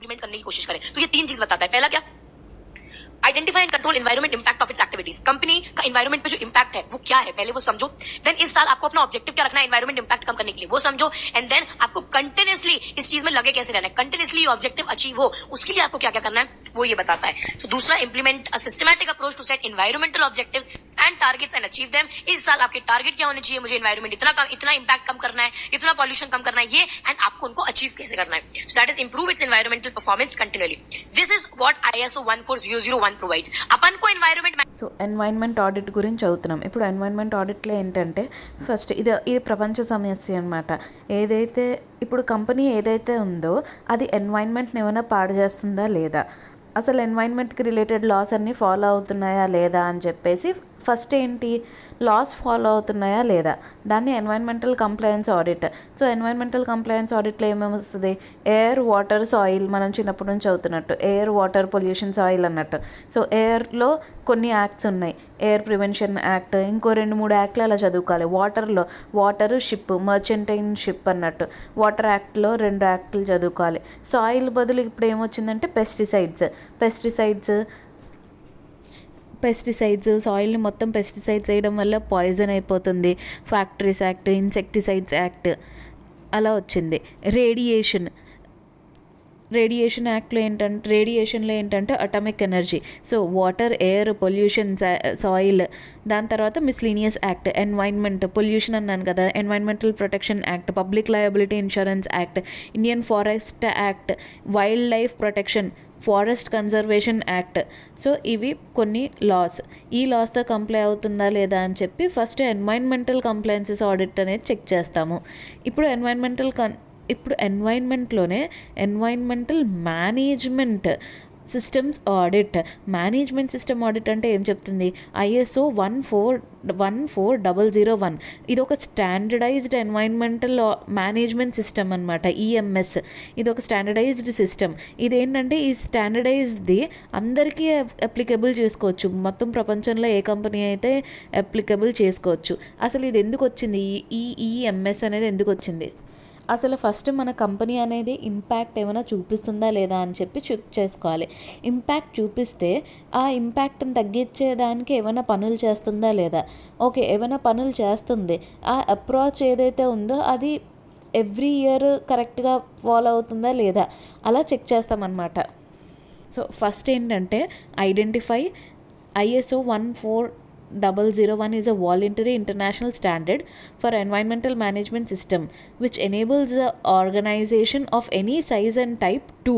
Implement करने की कोशिश करें। तो ये 3 चीज बताता है। पहला क्या, identify and control environment impact of its activities. Company का एनवायरमेंट पे जो इंपैक्ट है वो क्या है, पहले वो समझो। देन इस साल आपको अपना ऑब्जेक्टिव क्या रखना है एनवायरमेंट इंपैक्ट कम करने के लिए, वो समझो। एंड देन आपको कंटिन्यूअसली इस चीज में लगे कैसे रहना है, कंटिन्यूअसली ऑब्जेक्टिव अचीव हो, उसके लिए आपको क्या क्या करना है वो ये बताता है। तो दूसरा, implement a systematic approach to set environmental objectives and targets and achieve them. इस साल आपके टारगेट क्या होने चाहिए, मुझे एनवायरमेंट इतना इंपैक्ट कम करना है, इतना पॉल्यूशन कम करना है, ये एंड आपको उनको अचीव कैसे करना है। So that is improve its environmental performance continually. This is what ISO 14001 provides. अपन को एनवायरमेंट సో ఎన్వైర్న్మెంట్ ఆడిట్ గురించి చదువుతున్నాం. ఇప్పుడు ఎన్వైర్న్మెంట్ ఆడిట్లో ఏంటంటే ఫస్ట్ ఇది ప్రపంచ సమస్య అనమాట. ఏదైతే ఇప్పుడు కంపెనీ ఏదైతే ఉందో అది ఎన్వైర్న్మెంట్ని ఏమైనా పాడు చేస్తుందా లేదా, అసలు ఎన్వైర్న్మెంట్కి రిలేటెడ్ లాస్ అన్నీ ఫాలో అవుతున్నాయా లేదా అని చెప్పేసి ఫస్ట్ ఏంటి, లాస్ ఫాలో అవుతున్నాయా లేదా, దాన్ని environmental compliance audit. So environmental compliance ఆడిట్లో ఏమేమి వస్తుంది, ఎయిర్, వాటర్, సాయిల్, మనం చిన్నప్పటి నుంచి చదువుతున్నట్టు ఎయిర్, వాటర్, పొల్యూషన్, సాయిల్ అన్నట్టు. సో ఎయిర్లో కొన్ని యాక్ట్స్ ఉన్నాయి, ఎయిర్ ప్రివెన్షన్ యాక్ట్, ఇంకో 2-3 యాక్ట్లు అలా చదువుకోవాలి. వాటర్లో వాటర్, షిప్, మర్చెంటైన్ షిప్ అన్నట్టు వాటర్ యాక్ట్లో 2 యాక్ట్లు చదువుకోవాలి. సాయిల్ బదులు ఇప్పుడు ఏమొచ్చిందంటే పెస్టిసైడ్స్ సాయిల్ని మొత్తం పెస్టిసైడ్స్ వేయడం వల్ల పాయిజన్ అయిపోతుంది. ఫ్యాక్టరీస్ యాక్ట్, ఇన్సెక్టిసైడ్స్ యాక్ట్ అలా వచ్చింది. రేడియేషన్ రేడియేషన్లో ఏంటంటే atomic energy. So water, air, pollution, soil. దాని తర్వాత మిస్లీనియస్ యాక్ట్, ఎన్వైర్న్మెంట్, పొల్యూషన్ అన్నాను కదా, environmental protection act, public liability insurance act, Indian forest act, wild life protection, forest conservation act. So ఇవి కొన్ని loss. ఈ లాస్తో కంప్లై అవుతుందా లేదా అని చెప్పి ఫస్ట్ ఎన్వైర్న్మెంటల్ కంప్లైన్సెస్ ఆడిట్ అనేది చెక్ చేస్తాము. ఇప్పుడు ఎన్వైర్న్మెంట్లోనే environmental management systems audit. Management system audit అంటే ఏం చెప్తుంది, ISO 14001. ఇది ఒక స్టాండర్డైజ్డ్ ఎన్వైర్న్మెంటల్ మేనేజ్మెంట్ సిస్టమ్ అనమాట, EMS. ఇది ఒక స్టాండర్డైజ్డ్ సిస్టమ్. ఇదేంటంటే ఈ స్టాండర్డైజ్ది అందరికీ అప్లికబుల్ చేసుకోవచ్చు, మొత్తం ప్రపంచంలో ఏ కంపెనీ అయితే అప్లికబుల్ చేసుకోవచ్చు. అసలు ఇది ఎందుకు వచ్చింది, ఈ EMS అనేది ఎందుకు వచ్చింది, అసలు ఫస్ట్ మన కంపెనీ అనేది ఇంపాక్ట్ ఏమైనా చూపిస్తుందా లేదా అని చెప్పి చెక్ చేసుకోవాలి. ఇంపాక్ట్ చూపిస్తే ఆ ఇంపాక్ట్ని తగ్గించేదానికి ఏమైనా పనులు చేస్తుందా లేదా. ఓకే, ఏమైనా పనులు చేస్తుంది, ఆ అప్రోచ్ ఏదైతే ఉందో అది ఎవ్రీ ఇయర్ కరెక్ట్గా ఫాలో అవుతుందా లేదా అలా చెక్ చేస్తామన్నమాట. సో ఫస్ట్ ఏంటంటే identify. ISO 14001 is a voluntary international standard for environmental management system which enables the organization of any size and type to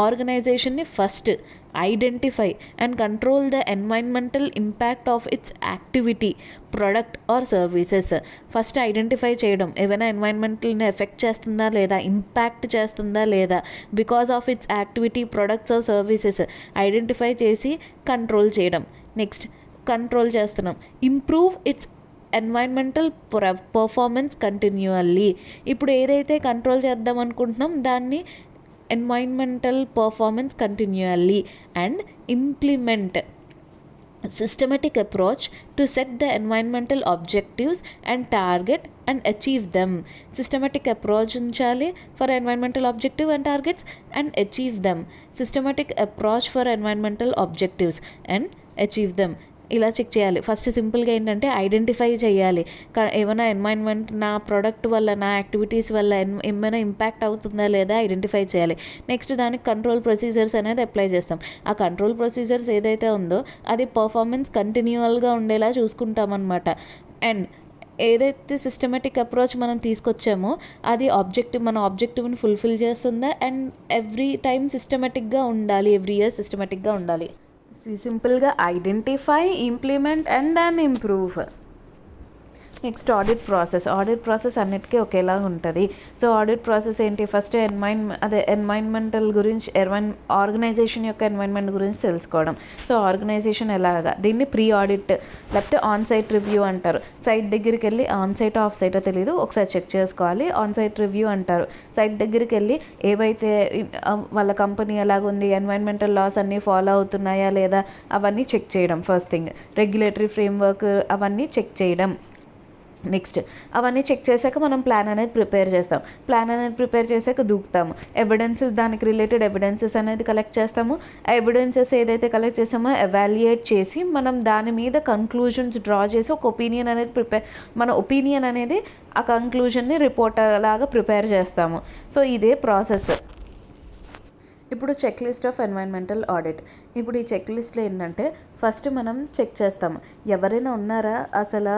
organizationని first identify and control the environmental impact of its activity, product or services. First identify చేయడం, ఏమైనా ఎన్వైర్న్మెంటల్ని effect చేస్తుందా లేదా, impact చేస్తుందా లేదా, because of its activity, products or services identify చేసి control చేయడం. నెక్స్ట్ కంట్రోల్ చేస్తున్నాం, improve its environmental performance continually. ఇప్పుడు ఏదైతే కంట్రోల్ చేద్దాం అనుకుంటున్నాం దాన్ని environmental performance continually. And implement systematic approach to set the environmental objectives and target and achieve them. Systematic approach unchali for environmental objective and targets and achieve them. Systematic approach for environmental objectives and achieve them. ఇలా check చేయాలి. First సింపుల్గా ఏంటంటే identify చేయాలి, ఏమైనా environment నా product వల్ల, నా activities వల్ల ఏమైనా ఇంపాక్ట్ అవుతుందా లేదా ఐడెంటిఫై చేయాలి. నెక్స్ట్ దానికి కంట్రోల్ ప్రొసీజర్స్ అనేది అప్లై చేస్తాం. ఆ కంట్రోల్ ప్రొసీజర్స్ ఏదైతే ఉందో అది పర్ఫార్మెన్స్ కంటిన్యూయల్గా ఉండేలా చూసుకుంటామన్నమాట. అండ్ ఏదైతే సిస్టమేటిక్ అప్రోచ్ మనం తీసుకొచ్చామో అది మన ఆబ్జెక్టివ్ని ఫుల్ఫిల్ చేస్తుందా, అండ్ ఎవ్రీ టైం సిస్టమేటిక్గా ఉండాలి, ఎవ్రీ ఇయర్ సిస్టమేటిక్గా ఉండాలి. సింపుల్గా identify, implement and then improve. Next audit process అన్నిటికీ ఒకేలా ఉంటుంది. సో ఆడిట్ ప్రాసెస్ ఏంటి, ఫస్ట్ ఎన్వైర్న్మెంటల్ గురించి, ఆర్గనైజేషన్ యొక్క ఎన్వైర్న్మెంట్ గురించి తెలుసుకోవడం. సో ఆర్గనైజేషన్ ఎలాగా, దీన్ని ప్రీ ఆడిట్ లేకపోతే ఆన్ సైట్ రివ్యూ అంటారు. సైట్ దగ్గరికి వెళ్ళి, ఆన్ సైట్ ఆఫ్ సైటో తెలీదు, ఒకసారి చెక్ చేసుకోవాలి. ఆన్ సైట్ రివ్యూ అంటారు. సైట్ దగ్గరికి వెళ్ళి ఏవైతే వాళ్ళ కంపెనీ ఎలాగుంది, ఎన్వైర్న్మెంటల్ లాస్ అన్నీ ఫాలో అవుతున్నాయా లేదా అవన్నీ చెక్ చేయడం. ఫస్ట్ థింగ్ రెగ్యులేటరీ ఫ్రేమ్వర్క్ అవన్నీ చెక్ చేయడం. నెక్స్ట్ అవన్నీ చెక్ చేశాక మనం ప్లాన్ అనేది ప్రిపేర్ చేస్తాం. ప్లాన్ అనేది ప్రిపేర్ చేశాక దూకుతాము. ఎవిడెన్సెస్, దానికి రిలేటెడ్ ఎవిడెన్సెస్ అనేది కలెక్ట్ చేస్తాము. ఆ ఎవిడెన్సెస్ ఏదైతే కలెక్ట్ చేసామో ఎవాల్యుయేట్ చేసి మనం దాని మీద కంక్లూజన్స్ డ్రా చేసి ఒక ఒపీనియన్ అనేది మన ఒపీనియన్ అనేది ఆ కంక్లూజన్ని రిపోర్ట్ లాగా ప్రిపేర్ చేస్తాము. సో ఇదే ప్రాసెస్. ఇప్పుడు check list of environmental audit. ఇప్పుడు ఈ చెక్ లిస్ట్లో ఏంటంటే ఫస్ట్ మనం చెక్ చేస్తాము ఎవరైనా ఉన్నారా అసలు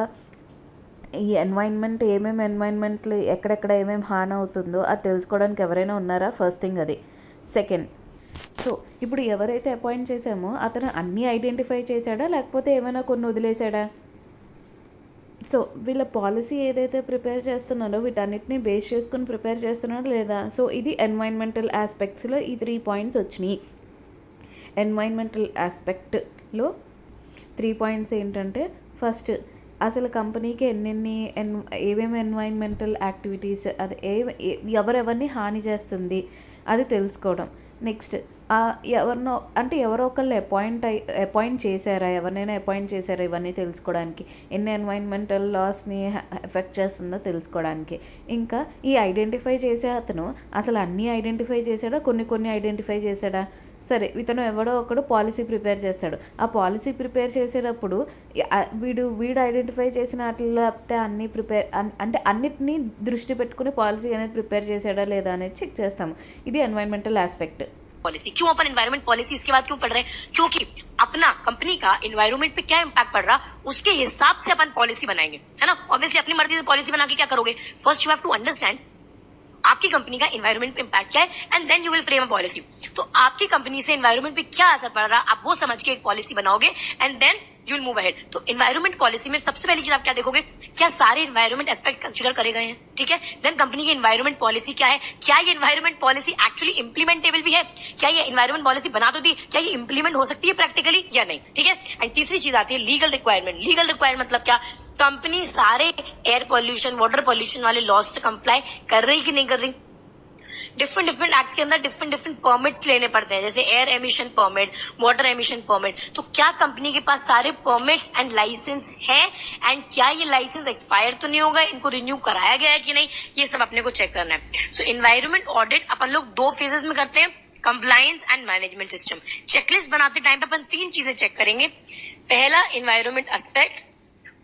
ఈ ఎన్వైర్న్మెంట్, ఏమేమి ఎన్వైర్న్మెంట్లు ఎక్కడెక్కడ ఏమేమి హాని అవుతుందో అది తెలుసుకోవడానికి ఎవరైనా ఉన్నారా, ఫస్ట్ థింగ్ అది. సెకండ్, సో ఇప్పుడు ఎవరైతే అపాయింట్ చేసామో అతను అన్నీ ఐడెంటిఫై చేశాడా లేకపోతే ఏమైనా కొన్ని వదిలేశాడా? సో వీళ్ళ పాలసీ ఏదైతే ప్రిపేర్ చేస్తున్నారో వీటన్నిటిని బేస్ చేసుకుని ప్రిపేర్ చేస్తున్నారో లేదా? సో ఇది ఎన్వైర్న్మెంటల్ ఆస్పెక్ట్స్లో ఈ 3 పాయింట్స్ వచ్చినాయి. ఎన్వైర్న్మెంటల్ ఆస్పెక్ట్లో 3 పాయింట్స్ ఏంటంటే, ఫస్ట్ అసలు కంపెనీకి ఏమేమి ఎన్వైర్న్మెంటల్ యాక్టివిటీస్, అది ఎవరెవరిని హాని చేస్తుంది అది తెలుసుకోవడం. నెక్స్ట్ ఎవరో ఒకళ్ళు అపాయింట్ చేశారా, ఎవరినైనా అపాయింట్ చేశారా ఇవన్నీ తెలుసుకోవడానికి, ఎన్ని ఎన్వైర్న్మెంటల్ లాస్ని ఎఫెక్ట్ చేస్తుందో తెలుసుకోవడానికి. ఇంకా ఈ ఐడెంటిఫై చేసే అతను అసలు అన్నీ ఐడెంటిఫై చేశాడా, కొన్ని ఐడెంటిఫై చేశాడా? సరే, ఇతను ఎవడో ఒకడు పాలసీ ప్రిపేర్ చేస్తాడు. ఆ పాలసీ ప్రిపేర్ చేసేటప్పుడు వీడు ఐడెంటిఫై చేసిన వాటిల్లో అంటే అన్నిటినీ దృష్టి పెట్టుకుని పాలసీ అనేది ప్రిపేర్ చేశాడా లేదా అనేది చెక్ చేస్తాము. ఇది ఎన్వైర్న్మెంటల్ ఆస్పెక్ట్. पॉलिसी क्यों अपन एनवायरमेंट पॉलिसी इसके बाद क्यों पढ़ रहे हैं? क्योंकि अपना कंपनी का एनवायरमेंट पे क्या इम्पैक्ट पड़ रहा उसके हिसाब से अपन पॉलिसी बनाएंगे, है ना. ऑब्वियसली अपनी मर्जी से पॉलिसी बना के क्या करोगे? First you have to understand आपकी कंपनी का एनवायरमेंट पे इम्पैक्ट क्या है and then you will frame a policy. तो आपकी कंपनी से एनवायरमेंट पे क्या असर पड़ रहा आप वो समझ के एक पॉलिसी बनाओगे and then you will move ahead. तो एनवायरमेंट पॉलिसी में सबसे पहली चीज आप क्या देखोगे? क्या सारे एनवायरमेंट एस्पेक्ट कंसीडर करे गए हैं, ठीक है. देन कंपनी की एनवायरमेंट पॉलिसी क्या है, क्या ये एनवायरमेंट पॉलिसी एक्चुअली इंप्लीमेंटेबल भी है, क्या ये एनवायरमेंट पॉलिसी बना तो दी, क्या ये इंप्लीमेंट हो सकती है प्रैक्टिकली या नहीं, ठीक है. एंड तीसरी चीज आती है लीगल रिक्वायरमेंट. लीगल रिक्वायरमेंट मतलब क्या? कंपनी सारे एयर पॉल्यूशन, वाटर पॉल्यूशन वाले लॉज से कंप्लाई कर रही कि नहीं कर रही. डिफरेंट एक्ट्स के अंदर डिफरेंट परमिट्स लेने पड़ते हैं, जैसे air emission permit, water emission permit. तो क्या कंपनी के पास सारे परमिट्स एंड लाइसेंस है एंड क्या ये लाइसेंस एक्सपायर तो नहीं होगा, इनको रिन्यू कराया गया है कि नहीं, ये सब अपने को चेक करना है. सो एनवायरमेंट ऑडिट अपन लोग 2 फेजेस में करते हैं, compliance and management system. Checklist बनाते टाइम पे अपन 3 चीजें चेक करेंगे. पहला एनवायरमेंट एस्पेक्ट,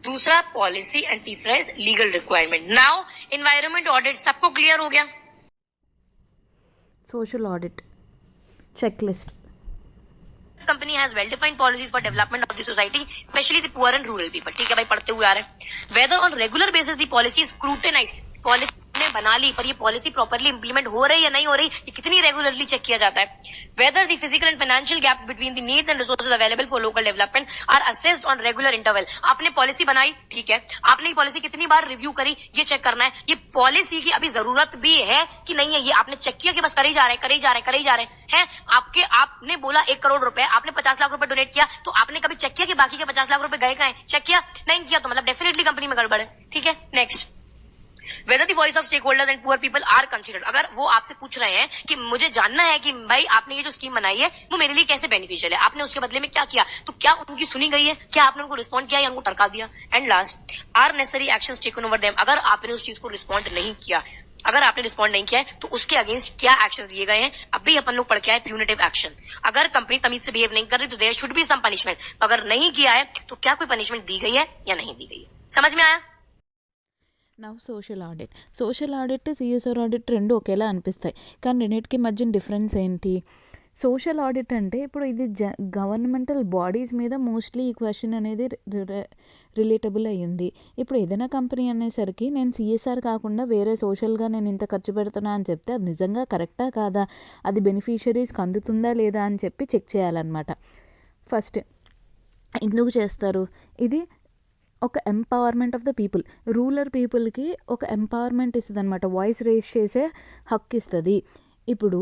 दूसरा पॉलिसी एंड तीसरा is legal requirement. Now environment audit सबको क्लियर हो गया. Social audit checklist. Company has well defined policies for development of the society, specially the poor and rural people. ठीक है भाई, पढ़ते हुए आ रहे हैं. Whether on regular basis the policy scrutinise. Policy ने बना ली पर ये पॉलिसी प्रॉपरली इंप्लीमेंट हो रही है या नहीं हो रही, ये कितनी रेगुलरली चेक किया जाता है. Whether the physical and financial gaps between the needs and resources available for local development are assessed on regular interval. आपने पॉलिसी बनाई, ठीक है, आपने ये पॉलिसी कितनी बार रिव्यू करी, ये चेक करना है. ये पॉलिसी की अभी जरूरत भी है कि नहीं है, ये आपने चेक किया कि बस करे ही जा रहे हैं. आपने बोला 1 करोड़ रुपए, आपने 50 लाख रुपए डोनेट किया, तो आपने कभी चेक किया कि बाकी के 50 लाख रुपए गए कहाँ हैं? चेक किया नहीं किया, तो मतलब डेफिनेटली कंपनी में गड़बड़ है. ठीक है. Next, whether the voice of stakeholders and poor people are considered. अगर वो आपसे पूछ रहे हैं कि मुझे जानना है कि भाई आपने ये जो स्कीम बनाई है वो मेरे लिए कैसे बेनिफिशियल है, आपने उसके बदले में क्या किया, तो क्या उनकी सुनी गई है, क्या आपने उनको रिस्पॉन्ड किया या उनको टरका दिया. And last, are necessary actions taken over them. अगर आपने उस चीज को रिस्पॉन्ड नहीं किया, है तो उसके अगेंस्ट क्या एक्शन लिए गए हैं. अभी अपन लोग पढ़ के आए प्यूनिटिव एक्शन. अगर कंपनी तमीज से बिहेव नहीं कर रही तो there should be some punishment. अगर नहीं किया है तो क्या कोई पनिशमेंट दी गई है या नहीं दी गई है. समझ में आया. Now social audit CSR audit రెండు ఒకేలా అనిపిస్తాయి, కానీ రెండింటికి మధ్య డిఫరెన్స్ ఏంటి? సోషల్ ఆడిట్ అంటే ఇప్పుడు ఇది గవర్నమెంటల్ బాడీస్ మీద మోస్ట్లీ ఈ క్వశ్చన్ అనేది రిలేటబుల్ అయ్యింది. ఇప్పుడు ఏదైనా కంపెనీ అనేసరికి నేను సిఎస్ఆర్ కాకుండా వేరే సోషల్గా నేను ఇంత ఖర్చు పెడుతున్నా అని చెప్తే అది నిజంగా కరెక్టా కాదా, అది బెనిఫిషరీస్కి అందుతుందా లేదా అని చెప్పి చెక్ చేయాలన్నమాట. ఫస్ట్ ఎందుకు చేస్తారు? ఇది ఒక empowerment of the people, rural పీపుల్కి ఒక ఎంపవర్మెంట్ ఇస్తుంది అనమాట, వాయిస్ రేస్ చేసే హక్కు ఇస్తుంది. ఇప్పుడు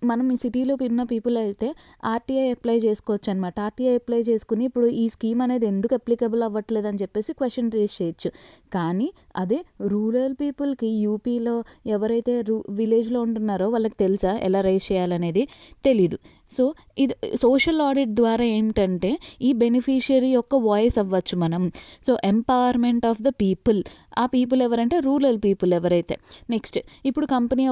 మనం ఈ సిటీలో ఉన్న పీపుల్ అయితే ఆర్టీఐ అప్లై చేసుకోవచ్చు అనమాట. ఆర్టీఐ అప్లై చేసుకుని ఇప్పుడు ఈ స్కీమ్ అనేది ఎందుకు అప్లికబుల్ అవ్వట్లేదు అని చెప్పేసి క్వశ్చన్ రేస్ చేయొచ్చు. కానీ అదే రూరల్ పీపుల్కి యూపీలో ఎవరైతే విలేజ్లో ఉంటున్నారో వాళ్ళకి తెలుసా ఎలా రేస్ చేయాలనేది? తెలీదు. సో ఇది సోషల్ ఆడిట్ ద్వారా ఏంటంటే ఈ బెనిఫిషియరీ యొక్క వాయిస్ అవ్వచ్చు మనం. So empowerment of the people ఆ పీపుల్ ఎవరంటే రూరల్ పీపుల్ ఎవరైతే. నెక్స్ట్ ఇప్పుడు కంపెనీ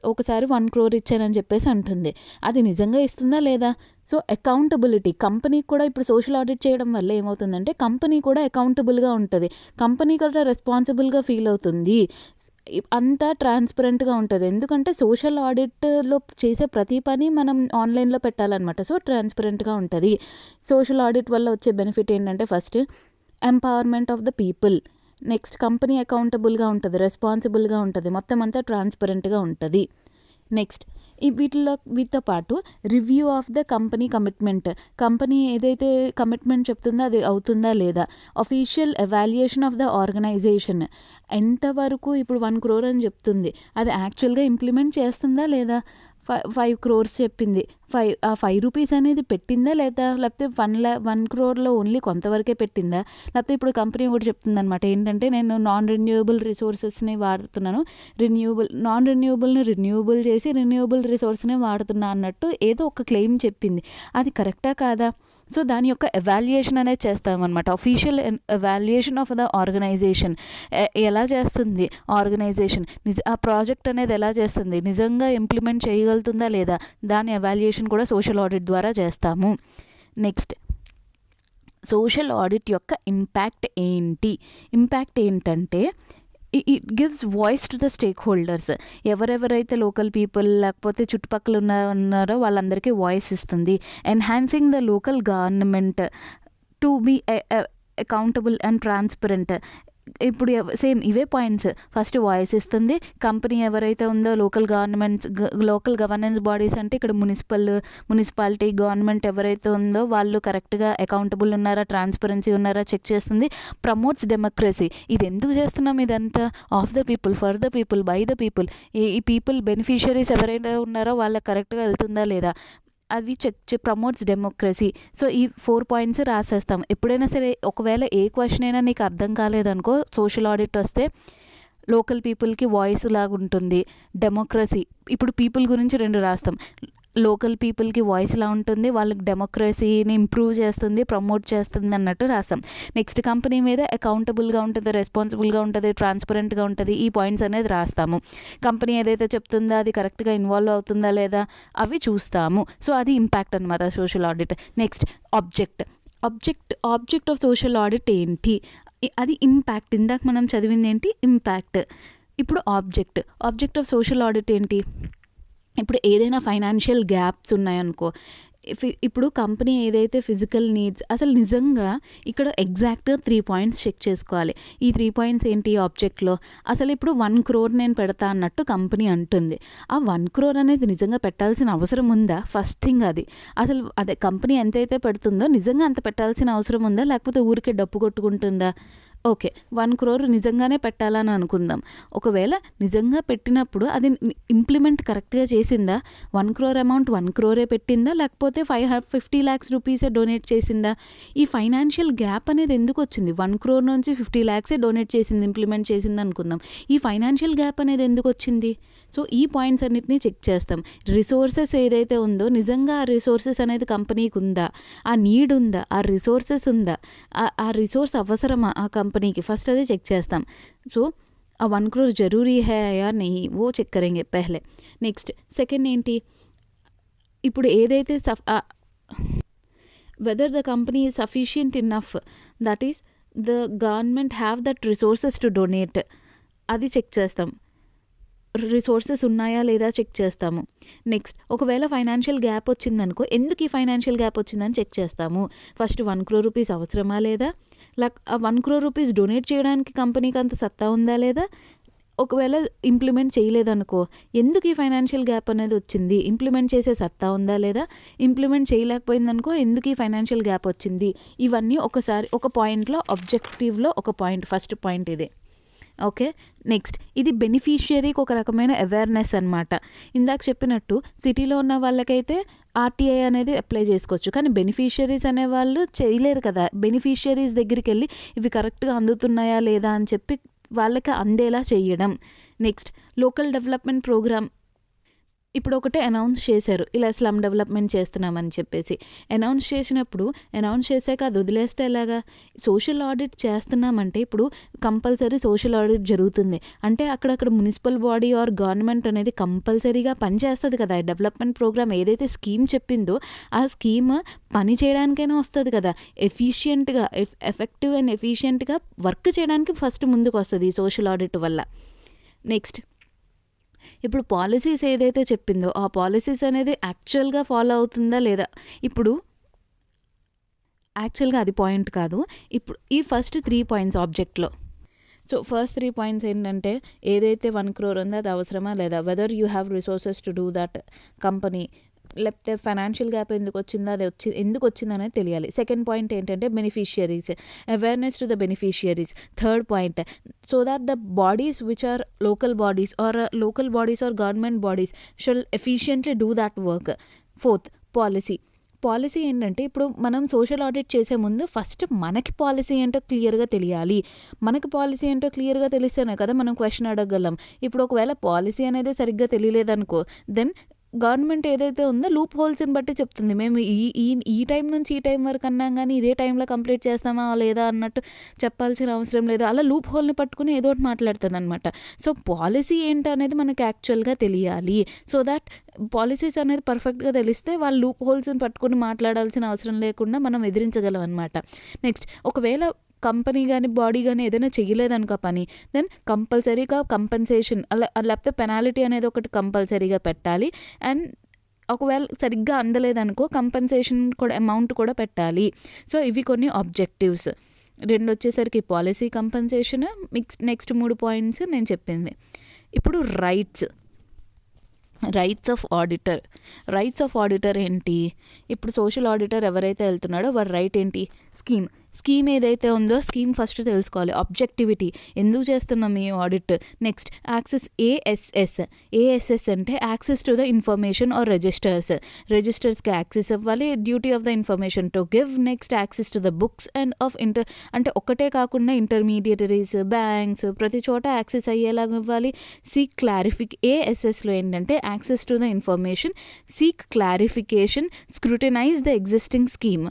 ఒకసారి 1 crore ఇచ్చానని చెప్పేసి అంటుంది. అది నిజంగా ఇస్తుందా లేదా? సో అకౌంటబిలిటీ కంపెనీకి కూడా ఇప్పుడు సోషల్ ఆడిట్ చేయడం వల్ల ఏమవుతుందంటే కంపెనీ కూడా అకౌంటబుల్గా ఉంటుంది, కంపెనీ కూడా రెస్పాన్సిబుల్గా ఫీల్ అవుతుంది, అంతా ట్రాన్స్పరెంట్గా ఉంటుంది. ఎందుకంటే సోషల్ ఆడిట్లో చేసే ప్రతి పని మనం ఆన్లైన్లో పెట్టాలన్నమాట. సో ట్రాన్స్పరెంట్గా ఉంటుంది. సోషల్ ఆడిట్ వల్ల వచ్చే బెనిఫిట్ ఏంటంటే first empowerment of the people, next company అకౌంటబుల్గా ఉంటుంది, రెస్పాన్సిబుల్గా ఉంటుంది, మొత్తం అంతా ట్రాన్స్పరెంట్గా ఉంటుంది. నెక్స్ట్ వీటితో పాటు review of the company commitment, company ఏదైతే కమిట్మెంట్ చెప్తుందో అది అవుతుందా లేదా, official evaluation of the organisation, ఎంతవరకు ఇప్పుడు 1 crore అని చెప్తుంది అది యాక్చువల్గా ఇంప్లిమెంట్ చేస్తుందా లేదా, 5 crores చెప్పింది, 5 rupees అనేది పెట్టిందా లేదా, లేకపోతే 1 crore ఓన్లీ కొంతవరకే పెట్టిందా, లేకపోతే ఇప్పుడు కంపెనీ కూడా చెప్తుంది అనమాట ఏంటంటే నేను నాన్ రెన్యూవబుల్ రిసోర్సెస్ని వాడుతున్నాను, నాన్ రెన్యూవబుల్ని రెన్యూవబుల్ చేసి రెన్యూవబుల్ రిసోర్స్ని వాడుతున్నా అన్నట్టు ఏదో ఒక క్లెయిమ్ చెప్పింది. అది కరెక్టా కాదా? సో దాని యొక్క ఎవాల్యుయేషన్ అనేది చేస్తామన్నమాట. Official evaluation of the organisation ఎలా చేస్తుంది ఆర్గనైజేషన్, ఆ ప్రాజెక్ట్ అనేది ఎలా చేస్తుంది, నిజంగా ఇంప్లిమెంట్ చేయగలుగుతుందా లేదా, దాని ఎవాల్యుయేషన్ కూడా సోషల్ ఆడిట్ ద్వారా చేస్తాము. నెక్స్ట్ సోషల్ ఆడిట్ యొక్క ఇంపాక్ట్ ఏంటంటే it gives voice to the stakeholders, ఎవరెవరైతే లోకల్ పీపుల్ లేకపోతే చుట్టుపక్కల ఉన్నారో వాళ్ళందరికీ వాయిస్ ఇస్తుంది. Enhancing the local government to be accountable and transparent. ఇప్పుడు సేమ్ ఇవే పాయింట్స్, ఫస్ట్ వాయిస్ ఇస్తుంది, కంపెనీ ఎవరైతే ఉందో లోకల్ గవర్నెన్స్ బాడీస్ అంటే ఇక్కడ మున్సిపాలిటీ గవర్నమెంట్ ఎవరైతే ఉందో వాళ్ళు కరెక్ట్గా అకౌంటబుల్ ఉన్నారా, ట్రాన్స్పరెన్సీ ఉన్నారా చెక్ చేస్తుంది. ప్రమోట్స్ డెమోక్రసీ, ఇది ఎందుకు చేస్తున్నాం ఇదంతా, of the people, for the people, by the people, ఈ పీపుల్ బెనిఫిషియరీస్ ఎవరైతే ఉన్నారో వాళ్ళకి కరెక్ట్గా వెళ్తుందా లేదా, అవి ప్రమోట్స్ డెమోక్రసీ. సో ఈ 4 points రాసేస్తాం. ఎప్పుడైనా సరే ఒకవేళ ఏ క్వశ్చన్ అయినా నీకు అర్థం కాలేదనుకో సోషల్ ఆడిట్ వస్తే లోకల్ పీపుల్కి వాయిస్ లాగా ఉంటుంది, డెమోక్రసీ ఇప్పుడు పీపుల్ గురించి 2 రాస్తాం, లోకల్ పీపుల్కి వాయిస్ లా ఉంటుంది, వాళ్ళకి డెమోక్రసీని ఇంప్రూవ్ చేస్తుంది, ప్రమోట్ చేస్తుంది అన్నట్టు రాస్తాం. నెక్స్ట్ కంపెనీ మీద అకౌంటబుల్గా ఉంటుంది, రెస్పాన్సిబుల్గా ఉంటుంది, ట్రాన్స్పరెంట్గా ఉంటుంది, ఈ పాయింట్స్ అనేది రాస్తాము. కంపెనీ ఏదైతే చెప్తుందో అది కరెక్ట్గా ఇన్వాల్వ్ అవుతుందా లేదా అవి చూస్తాము. సో అది ఇంపాక్ట్ అనమాట social audit. Next object of social audit ఏంటి, అది ఇంపాక్ట్. ఇందాక మనం చదివింది ఏంటి, ఇంపాక్ట్. ఇప్పుడు ఆబ్జెక్ట్ ఆఫ్ సోషల్ ఆడిట్ ఏంటి, ఇప్పుడు ఏదైనా ఫైనాన్షియల్ గ్యాప్స్ ఉన్నాయనుకో, ఇప్పుడు కంపెనీ ఏదైతే ఫిజికల్ నీడ్స్, అసలు నిజంగా ఇక్కడ ఎగ్జాక్ట్గా 3 points చెక్ చేసుకోవాలి. ఈ 3 points ఏంటి ఆబ్జెక్ట్లో, అసలు ఇప్పుడు 1 crore నేను పెడతా అన్నట్టు కంపెనీ అంటుంది, ఆ 1 crore అనేది నిజంగా పెట్టాల్సిన అవసరం ఉందా, ఫస్ట్ థింగ్ అది. అసలు అదే కంపెనీ ఎంతైతే పెడుతుందో నిజంగా అంత పెట్టాల్సిన అవసరం ఉందా, లేకపోతే ఊరికే డప్పు కొట్టుకుంటుందా. ఓకే 1 crore నిజంగానే పెట్టాలని అనుకుందాం. ఒకవేళ నిజంగా పెట్టినప్పుడు అది ఇంప్లిమెంట్ కరెక్ట్గా చేసిందా, 1 crore అమౌంట్ 1 crore పెట్టిందా, లేకపోతే 50 lakhs rupees డొనేట్ చేసిందా. ఈ ఫైనాన్షియల్ గ్యాప్ అనేది ఎందుకు వచ్చింది, 1 crore నుంచి 50 lakhs డొనేట్ చేసింది, ఇంప్లిమెంట్ చేసింది అనుకుందాం, ఈ ఫైనాన్షియల్ గ్యాప్ అనేది ఎందుకు వచ్చింది. సో ఈ పాయింట్స్ అన్నిటినీ చెక్ చేస్తాం. రిసోర్సెస్ ఏదైతే ఉందో నిజంగా ఆ రిసోర్సెస్ అనేది కంపెనీకి ఉందా, ఆ నీడ్ ఉందా, ఆ రిసోర్సెస్ ఉందా, ఆ రిసోర్స్ అవసరమా ఆ కంపెనీకి, ఫస్ట్ అదే చెక్ చేస్తాం. సో ఆ 1 crore జరూరీ హై యా నహీ वो చెక్ కरेंगे పహలే. నెక్స్ట్ సెకండ్ ఏంటి, ఇప్పుడు ఏదైతే whether the company is sufficient enough, that is the government have that resources to donate, అది చెక్ చేస్తాం. రిసోర్సెస్ ఉన్నాయా లేదా చెక్ చేస్తాము. నెక్స్ట్ ఒకవేళ ఫైనాన్షియల్ గ్యాప్ వచ్చిందనుకో, ఎందుకు ఈ ఫైనాన్షియల్ గ్యాప్ వచ్చిందని చెక్ చేస్తాము. ఫస్ట్ 1 crore rupees అవసరమా లేదా, ఆ 1 crore rupees డొనేట్ చేయడానికి కంపెనీకి అంత సత్తా ఉందా లేదా. ఒకవేళ ఇంప్లిమెంట్ చేయలేదనుకో, ఎందుకు ఈ ఫైనాన్షియల్ గ్యాప్ అనేది వచ్చింది, ఇంప్లిమెంట్ చేసే సత్తా ఉందా లేదా, ఇంప్లిమెంట్ చేయలేకపోయిందనుకో ఎందుకు ఈ ఫైనాన్షియల్ గ్యాప్ వచ్చింది. ఇవన్నీ ఒకసారి ఒక పాయింట్లో ఆబ్జెక్టివ్లో ఒక పాయింట్, ఫస్ట్ పాయింట్ ఇదే. ఓకే నెక్స్ట్ ఇది బెనిఫిషియరీకి ఒక రకమైన అవేర్నెస్ అనమాట. ఇందాక చెప్పినట్టు సిటీలో ఉన్న వాళ్ళకైతే ఆర్టీఐ అనేది అప్లై చేసుకోవచ్చు, కానీ బెనిఫిషియరీస్ అనేవాళ్ళు చేయలేరు కదా. బెనిఫిషియరీస్ దగ్గరికి వెళ్ళి ఇవి కరెక్ట్గా అందుతున్నాయా లేదా అని చెప్పి వాళ్ళకి అందేలా చేయడం. నెక్స్ట్ లోకల్ డెవలప్మెంట్ ప్రోగ్రామ్, ఇప్పుడు ఒకటే అనౌన్స్ చేశారు, ఇలా స్లమ్ డెవలప్మెంట్ చేస్తున్నామని చెప్పేసి. అనౌన్స్ చేశాక అది వదిలేస్తే ఎలాగా? సోషల్ ఆడిట్ చేస్తున్నామంటే ఇప్పుడు కంపల్సరీ సోషల్ ఆడిట్ జరుగుతుంది అంటే అక్కడక్కడ మున్సిపల్ బాడీ ఆర్ గవర్నమెంట్ అనేది కంపల్సరీగా పనిచేస్తుంది కదా. డెవలప్మెంట్ ప్రోగ్రామ్ ఏదైతే స్కీమ్ చెప్పిందో ఆ స్కీమ్ పని చేయడానికైనా వస్తుంది కదా. ఎఫిషియెంట్గా ఎఫెక్టివ్ అండ్ ఎఫిషియెంట్గా వర్క్ చేయడానికి ఫస్ట్ ముందుకు వస్తుంది ఈ సోషల్ ఆడిట్ వల్ల. నెక్స్ట్, ఇప్పుడు పాలసీస్ ఏదైతే చెప్పిందో ఆ పాలసీస్ అనేది యాక్చువల్గా ఫాలో అవుతుందా లేదా? ఇప్పుడు యాక్చువల్గా అది పాయింట్ కాదు. ఇప్పుడు ఈ ఫస్ట్ 3 పాయింట్స్ ఆబ్జెక్ట్లో. సో ఫస్ట్ 3 పాయింట్స్ ఏంటంటే ఏదైతే 1 crore ఉందో అది అవసరమా లేదా, whether you have resources to do that company, లేకపోతే ఫైనాన్షియల్ గ్యాప్ ఎందుకు వచ్చిందో అది ఎందుకు వచ్చిందనేది తెలియాలి. సెకండ్ పాయింట్ ఏంటంటే beneficiaries, awareness to the beneficiaries. Third point, so that the bodies which are local bodies or government bodies should efficiently do that work. Fourth, policy ఏంటంటే ఇప్పుడు మనం సోషల్ ఆడిట్ చేసే ముందు ఫస్ట్ మనకి పాలసీ ఏంటో క్లియర్గా తెలియాలి. మనకి పాలసీ ఏంటో క్లియర్గా తెలిస్తేనే కదా మనం క్వశ్చన్ అడగగలం. ఇప్పుడు ఒకవేళ పాలసీ అనేది సరిగ్గా తెలియలేదనుకో, దెన్ గవర్నమెంట్ ఏదైతే ఉందో లూప్ హోల్స్ని బట్టి చెప్తుంది. మేము ఈ టైం నుంచి ఈ టైం వరకు అన్నాం కానీ ఇదే టైంలో కంప్లీట్ చేస్తామా లేదా అన్నట్టు చెప్పాల్సిన అవసరం లేదు. అలా లూప్ హోల్ని పట్టుకుని ఏదో ఒకటి మాట్లాడుతుంది అనమాట. సో పాలసీ ఏంటి అనేది మనకు యాక్చువల్గా తెలియాలి. సో దట్ పాలసీస్ అనేది పర్ఫెక్ట్గా తెలిస్తే వాళ్ళు లూప్ హోల్స్ని పట్టుకుని మాట్లాడాల్సిన అవసరం లేకుండా మనం ఎదిరించగలం అనమాట. నెక్స్ట్, ఒకవేళ కంపెనీ కానీ బాడీ కానీ ఏదైనా చేయలేదనుకో పని, దెన్ కంపల్సరీగా కంపెన్సేషన్ లేకపోతే పెనాలిటీ అనేది ఒకటి కంపల్సరీగా పెట్టాలి. అండ్ ఒకవేళ సరిగ్గా అందలేదనుకో కంపెన్సేషన్ కూడా అమౌంట్ కూడా పెట్టాలి. సో ఇవి కొన్ని ఆబ్జెక్టివ్స్. 2 వచ్చేసరికి పాలసీ, కంపెన్సేషన్. నెక్స్ట్ 3 పాయింట్స్ నేను చెప్పింది. ఇప్పుడు రైట్స్ ఆఫ్ ఆడిటర్ ఏంటి? ఇప్పుడు సోషల్ ఆడిటర్ ఎవరైతే వెళ్తున్నాడో వాడి రైట్ ఏంటి? స్కీమ్ ఏదైతే ఉందో స్కీమ్ ఫస్ట్ తెలుసుకోవాలి. ఆబ్జెక్టివిటీ, ఎందుకు చేస్తున్నాం ఈ ఆడిట్. Next, access. ఏఎస్ఎస్ అంటే access to the information or రిజిస్టర్స్కి యాక్సెస్ ఇవ్వాలి. Duty of the information to give. Next, access to the books and of అంటే ఒకటే కాకుండా ఇంటర్మీడియటరీస్, బ్యాంక్స్ ప్రతి చోట యాక్సెస్ అయ్యేలాగా ఇవ్వాలి. సీక్ ఏఎస్ఎస్లో ఏంటంటే access to the information, seek clarification, scrutinise the existing scheme.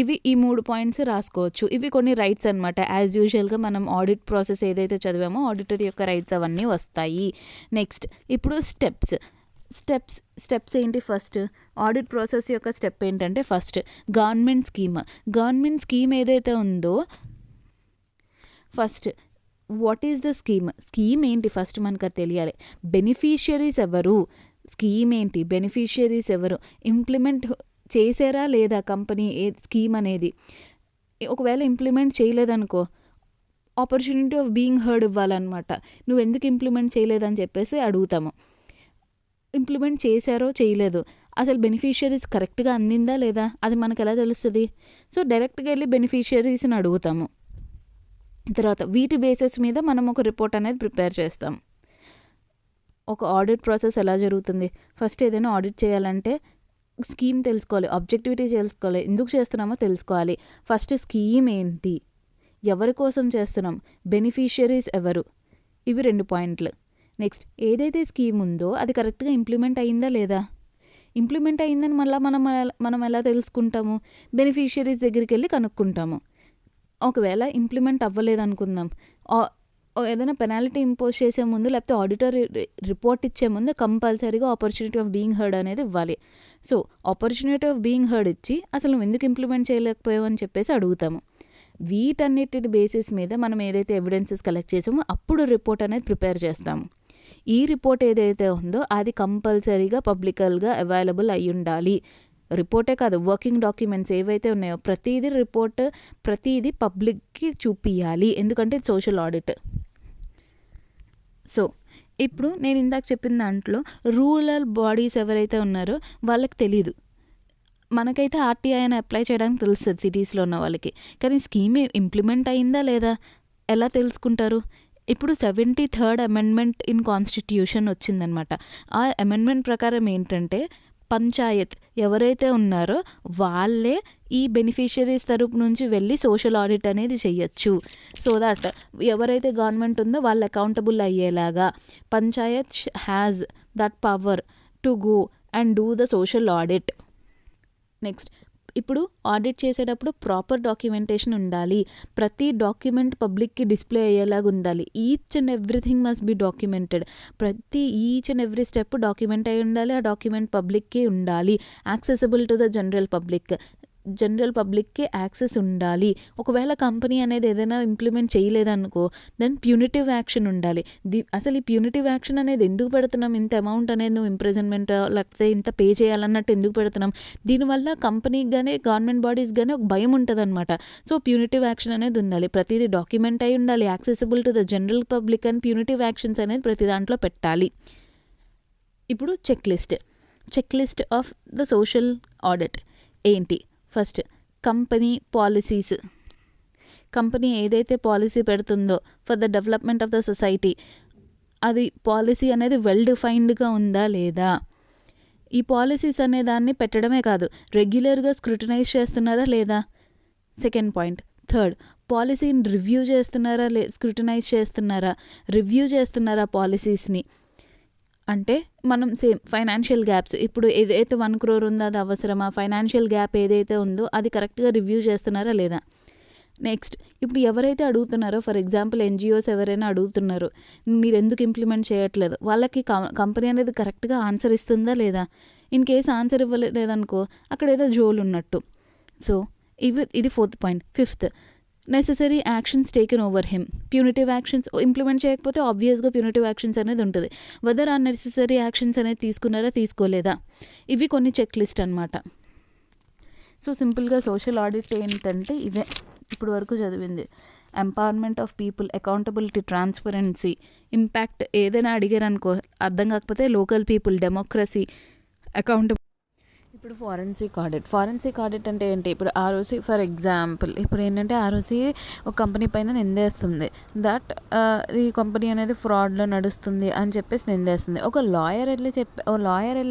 ఇవి ఈ 3 పాయింట్స్ రాసుకోవచ్చు. ఇవి కొన్ని రైట్స్ అనమాట. యాజ్ యూజువల్గా మనం ఆడిట్ ప్రాసెస్ ఏదైతే చదివామో ఆడిటర్ యొక్క రైట్స్ అవన్నీ వస్తాయి. నెక్స్ట్, ఇప్పుడు స్టెప్స్ ఏంటి? ఫస్ట్ ఆడిట్ ప్రాసెస్ యొక్క స్టెప్ ఏంటంటే ఫస్ట్ గవర్నమెంట్ స్కీమ్ ఏదైతే ఉందో first what is the scheme ఏంటి ఫస్ట్ మనకు అది తెలియాలి. బెనిఫిషియరీస్ ఎవరు, స్కీమ్ ఏంటి, బెనిఫిషియరీస్ ఎవరు, ఇంప్లిమెంట్ చేసారా లేదా కంపెనీ స్కీమ్ అనేది. ఒకవేళ ఇంప్లిమెంట్ చేయలేదనుకో ఆపర్చునిటీ ఆఫ్ బీయింగ్ హర్డ్ ఇవ్వాలన్నమాట. నువ్వు ఎందుకు ఇంప్లిమెంట్ చేయలేదని చెప్పేసి అడుగుతాము. ఇంప్లిమెంట్ చేశారో చేయలేదు, అసలు బెనిఫిషియరీస్ కరెక్ట్గా అందిందా లేదా అది మనకు ఎలా తెలుస్తుంది? సో డైరెక్ట్గా వెళ్ళి బెనిఫిషియరీస్ని అడుగుతాము. తర్వాత వీటి బేసిస్ మీద మనం ఒక రిపోర్ట్ అనేది ప్రిపేర్ చేస్తాం. ఒక ఆడిట్ ప్రాసెస్ ఎలా జరుగుతుంది? ఫస్ట్ ఏదైనా ఆడిట్ చేయాలంటే స్కీమ్ తెలుసుకోవాలి, ఆబ్జెక్టివిటీ తెలుసుకోవాలి, ఎందుకు చేస్తున్నామో తెలుసుకోవాలి. ఫస్ట్ స్కీమ్ ఏంటి, ఎవరి కోసం చేస్తున్నాం, బెనిఫిషియరీస్ ఎవరు, ఇవి 2 పాయింట్లు. నెక్స్ట్, ఏదైతే స్కీమ్ ఉందో అది కరెక్ట్గా ఇంప్లిమెంట్ అయిందా లేదా. ఇంప్లిమెంట్ అయిందని మళ్ళీ మనం ఎలా తెలుసుకుంటాము? బెనిఫిషియరీస్ దగ్గరికి వెళ్ళి కనుక్కుంటాము. ఒకవేళ ఇంప్లిమెంట్ అవ్వలేదు అనుకుందాం, ఏదైనా పెనాల్టీ ఇంపోజ్ చేసే ముందు లేకపోతే ఆడిటర్ రిపోర్ట్ ఇచ్చే ముందు కంపల్సరీగా ఆపర్చునిటీ ఆఫ్ బీయింగ్ హర్డ్ అనేది ఇవ్వాలి. So opportunity of being heard ఇచ్చి అసలు నువ్వు ఎందుకు ఇంప్లిమెంట్ చేయలేకపోయావు అని చెప్పేసి అడుగుతాము. వీటన్నిటి బేసిస్ మీద మనం ఏదైతే ఎవిడెన్సెస్ కలెక్ట్ చేసామో అప్పుడు రిపోర్ట్ అనేది ప్రిపేర్ చేస్తాము. ఈ రిపోర్ట్ ఏదైతే ఉందో అది కంపల్సరీగా పబ్లికల్గా అవైలబుల్ అయి ఉండాలి. రిపోర్టే కాదు, వర్కింగ్ డాక్యుమెంట్స్ ఏవైతే ఉన్నాయో ప్రతిదీ పబ్లిక్కి చూపియాలి. ఎందుకంటే సోషల్ ఆడిట్. సో ఇప్పుడు నేను ఇందాక చెప్పిన దాంట్లో రూరల్ బాడీస్ ఎవరైతే ఉన్నారో వాళ్ళకి తెలీదు. మనకైతే ఆర్టీఐ అని అప్లై చేయడానికి తెలుస్తుంది సిటీస్లో ఉన్న వాళ్ళకి, కానీ స్కీమ్ ఇంప్లిమెంట్ అయిందా లేదా ఎలా తెలుసుకుంటారు? ఇప్పుడు 73rd అమెండ్మెంట్ ఇన్ కాన్స్టిట్యూషన్ వచ్చిందనమాట. ఆ అమెండ్మెంట్ ప్రకారం ఏంటంటే పంచాయత్ ఎవరైతే ఉన్నారో వాళ్ళే ఈ బెనిఫిషియరీస్ తరపు నుంచి వెళ్ళి సోషల్ ఆడిట్ అనేది చెయ్యొచ్చు. సో దట్ ఎవరైతే గవర్నమెంట్ ఉందో వాళ్ళు అకౌంటబుల్ అయ్యేలాగా Panchayat has that power to go and do the social audit. Next, ఇప్పుడు ఆడిట్ చేసేటప్పుడు ప్రాపర్ డాక్యుమెంటేషన్ ఉండాలి. ప్రతి డాక్యుమెంట్ పబ్లిక్కి డిస్ప్లే అయ్యేలాగా ఉండాలి. Each and everything must be documented. Each and every step document అయి ఉండాలి. ఆ డాక్యుమెంట్ పబ్లిక్కి ఉండాలి. యాక్సెసిబుల్ టు ద జనరల్ పబ్లిక్కి యాక్సెస్ ఉండాలి. ఒకవేళ కంపెనీ అనేది ఏదైనా ఇంప్లిమెంట్ చేయలేదనుకో, దెన్ ప్యూనిటివ్ యాక్షన్ ఉండాలి. అసలు ఈ ప్యూనిటివ్ యాక్షన్ అనేది ఎందుకు పెడుతున్నాం? ఇంత అమౌంట్ అనేది నువ్వు ఇంప్రిజన్మెంట్ లేకపోతే ఇంత పే చేయాలన్నట్టు ఎందుకు పెడుతున్నాం? దీనివల్ల కంపెనీకి కానీ గవర్నమెంట్ బాడీస్ కానీ ఒక భయం ఉంటుంది అనమాట. సో ప్యూనిటివ్ యాక్షన్ అనేది ఉండాలి. ప్రతిదీ డాక్యుమెంట్ అయి ఉండాలి. Accessible to the general public and punitive actions అనేది ప్రతి దాంట్లో పెట్టాలి. ఇప్పుడు check list of the social audit ఏంటి? First, company policies. కంపెనీ ఏదైతే పాలసీ పెడుతుందో for the development of the society, అది పాలసీ అనేది వెల్ డిఫైన్డ్గా ఉందా లేదా? ఈ పాలసీస్ అనే దాన్ని పెట్టడమే కాదు, రెగ్యులర్గా స్క్రూటినైజ్ చేస్తున్నారా లేదా? Second point. థర్డ్, పాలసీని రివ్యూ చేస్తున్నారా స్క్రూటినైజ్ చేస్తున్నారా, రివ్యూ చేస్తున్నారా పాలసీస్ని? అంటే మనం సేమ్ ఫైనాన్షియల్ గ్యాప్స్, ఇప్పుడు ఏదైతే 1 crore ఉందో అది అవసరమా? ఫైనాన్షియల్ గ్యాప్ ఏదైతే ఉందో అది కరెక్ట్గా రివ్యూ చేస్తున్నారా లేదా? నెక్స్ట్, ఇప్పుడు ఎవరైతే అడుగుతున్నారో, ఫర్ ఎగ్జాంపుల్ ఎన్జిఓస్ ఎవరైనా అడుగుతున్నారో మీరు ఎందుకు ఇంప్లిమెంట్ చేయట్లేదు, వాళ్ళకి కంపెనీ అనేది కరెక్ట్గా ఆన్సర్ ఇస్తుందా లేదా? ఇన్ కేస్ ఆన్సర్ ఇవ్వలేదనుకో అక్కడ ఏదో జోలు ఉన్నట్టు. సో ఇది 4th point. 5th, necessary actions taken over him. Punitive actions implement చేయకపోతే ఆబ్వియస్గా ప్యూనిటివ్ యాక్షన్స్ అనేది ఉంటుంది. వెదర్ అన్నెసెసరీ యాక్షన్స్ అనేది తీసుకున్నారా తీసుకోలేదా? ఇవి కొన్ని చెక్ లిస్ట్ అనమాట. సో సింపుల్గా సోషల్ ఆడిట్ ఏంటంటే ఇవే ఇప్పుడు వరకు చదివింది. Empowerment of people, accountability, transparency, impact. ఏదైనా అడిగారు అనుకో అర్థం కాకపోతే లోకల్ పీపుల్, డెమోక్రసీ, అకౌంటబిలిటీ. ఇప్పుడు ఫారెన్సిక్ ఆడిట్ అంటే ఏంటి? ఇప్పుడు ఆర్ఓసి ఫర్ ఎగ్జాంపుల్, ఇప్పుడు ఏంటంటే ఆర్ఓసి ఒక కంపెనీ పైన నిందేస్తుంది దట్ ఈ కంపెనీ అనేది ఫ్రాడ్లో నడుస్తుంది అని చెప్పేసి నిందేస్తుంది. ఒక లాయర్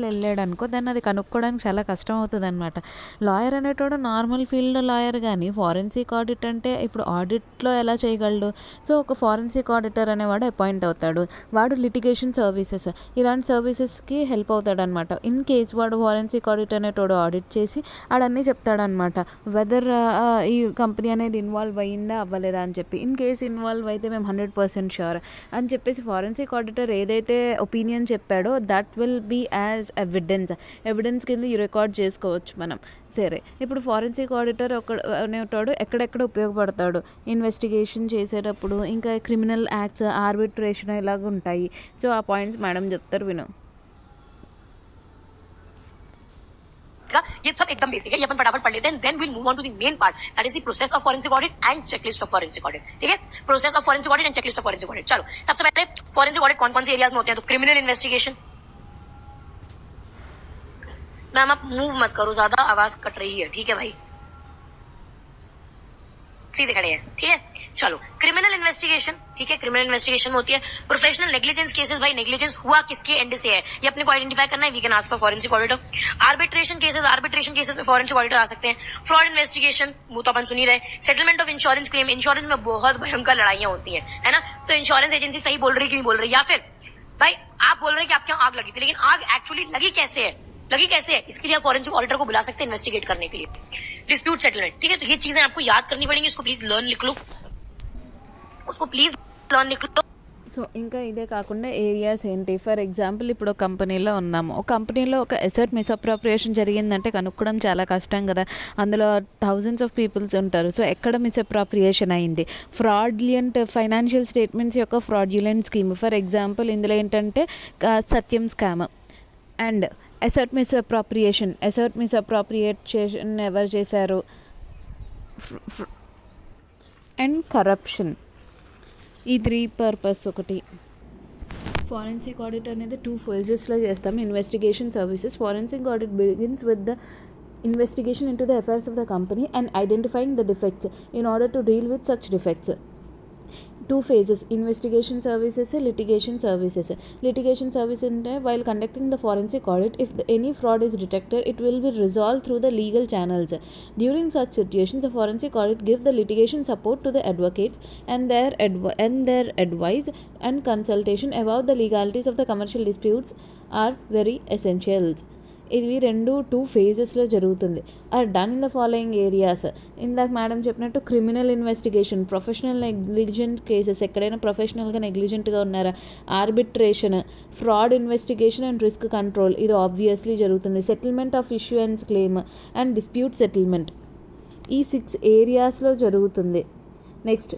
వెళ్ళాడు అనుకో, దాన్ని అది కనుక్కోవడానికి చాలా కష్టం అవుతుంది అనమాట. లాయర్ అనేటోడు నార్మల్ ఫీల్డ్ లాయర్, కానీ ఫారెన్సిక్ ఆడిట్ అంటే ఇప్పుడు ఆడిట్లో ఎలా చేయగలడు? సో ఒక ఫారెన్సిక్ ఆడిటర్ అనేవాడు అపాయింట్ అవుతాడు. వాడు లిటిగేషన్ సర్వీసెస్, ఇలాంటి సర్వీసెస్కి హెల్ప్ అవుతాడు అనమాట. ఇన్ కేస్ వాడు ఫారెన్సిక్ ఆడిట్ అనేటోడు ఆడిట్ చేసి ఆడన్నీ చెప్తాడనమాట, వెదర్ ఈ కంపెనీ అనేది ఇన్వాల్వ్ అయ్యిందా అవ్వలేదా అని చెప్పి. ఇన్ కేస్ ఇన్వాల్వ్ అయితే మేము 100% ష్యూర్ అని చెప్పేసి ఫారెన్సిక్ ఆడిటర్ ఏదైతే ఒపీనియన్ చెప్పాడో that will be as evidence కింద రికార్డ్ చేసుకోవచ్చు మనం. సరే, ఇప్పుడు ఫారెన్సిక్ ఆడిటర్ అనేటోడు ఎక్కడెక్కడ ఉపయోగపడతాడు? ఇన్వెస్టిగేషన్ చేసేటప్పుడు, ఇంకా క్రిమినల్ యాక్ట్స్, ఆర్బిట్రేషన్ ఇలాగ ఉంటాయి. సో ఆ పాయింట్స్ మేడం చెప్తారు, విను. ये सब एकदम बेसिक है, ये अपन फटाफट पढ़ लेते हैं, then will move on to the main part, that is the process of forensic audit and checklist of forensic audit. ठीक है, process of forensic audit and checklist of forensic audit. चलो, सबसे पहले फॉरेंसिक ऑडिट कौन कौन से areas में होते हैं? तो क्रिमिनल इन्वेस्टिगेशन. मैम आप मूव मत करो, ज्यादा आवाज कट रही है. ठीक है भाई, सीधे खड़े हैं. ठीक है, चलो क्रिमिनल इन्वेस्टिगेशन. ठीक है, क्रिमिनल इन्वेस्टिगेशन होती है. प्रोफेशनल नेग्लिजेंस केसेस, भाई नेग्लिजेंस हुआ किसके एंड से है ये अपने को आइडेंटिफाई करना है. We can ask for forensic auditor. Arbitration cases में फॉरेंसिक ऑडिटर आ सकते हैं. फ्रॉड इन्वेस्टिगेशन वो तो अपन सुन ही रहे. Settlement of insurance claim, insurance में बहुत भयंकर लड़ाइयां होती हैं, है ना? तो इंश्योरेंस एजेंसी सही बोल रही कि नहीं बोल रही, या फिर भाई आप बोल रहे हैं कि आपके यहाँ आग लगी थी, लेकिन आग एक्चुअली लगी कैसे है, इसके लिए आप फॉरेंसिक ऑडिटर को बुला सकते हैं इन्वेस्टिगेट करने के लिए. Dispute settlement. ठीक है, तो ये चीजें आपको याद करनी पड़ेंगी. इसको प्लीज लर्न लिख लो, उसको प्लीज लर्न लिख लो. సో ఇంకా ఇదే కాకుండా ఏరియాస్ ఏంటి? ఫర్ ఎగ్జాంపుల్ ఇప్పుడు ఒక కంపెనీలో ఉన్నాము, ఒక కంపెనీలో ఒక అసెట్ మిస్అప్రాప్రియేషన్ జరిగిందంటే కనుక్కోవడం చాలా కష్టం కదా. అందులో థౌజండ్స్ ఆఫ్ పీపుల్స్ ఉంటారు. సో ఎక్కడ మిస్అప్రాప్రియేషన్ అయింది? ఫ్రాడ్యులెంట్ ఫైనాన్షియల్ స్టేట్మెంట్స్ యొక్క ఫ్రాడ్యులెంట్ స్కీమ్. ఫర్ ఎగ్జాంపుల్ ఇందులో ఏంటంటే సత్యం స్కామ్ అండ్ అసెట్ మిస్అప్రాప్రియేషన్ ఎవరు చేశారు, అండ్ కరప్షన్. ఈ 3 పర్పస్ ఒకటి. ఫారెన్సిక్ ఆడిట్ అనేది 2 ఫేజెస్లో చేస్తాం. Investigation services. Forensic audit begins with the investigation into the affairs of the company and identifying the defects in order to deal with such defects. 2 phases: investigation services, litigation services. Litigation service అంటే while conducting the forensic audit, if any fraud is detected, it will be resolved through the legal channels. During such situations, the forensic audit give the litigation support to the advocates and their advice and consultation about the legalities of the commercial disputes are very essentials. ఇవి 2 ఫేజెస్లో జరుగుతుంది. Are done in the following areas. ఇందాక madam చెప్పినట్టు criminal investigation, professional negligent cases, ఎక్కడైనా ప్రొఫెషనల్గా నెగ్లిజెంట్గా ఉన్నారా, arbitration, fraud investigation and risk control, ఇది ఆబ్వియస్లీ జరుగుతుంది. Settlement of issuance claim and dispute settlement, ఈ 6 ఏరియాస్లో జరుగుతుంది. Next,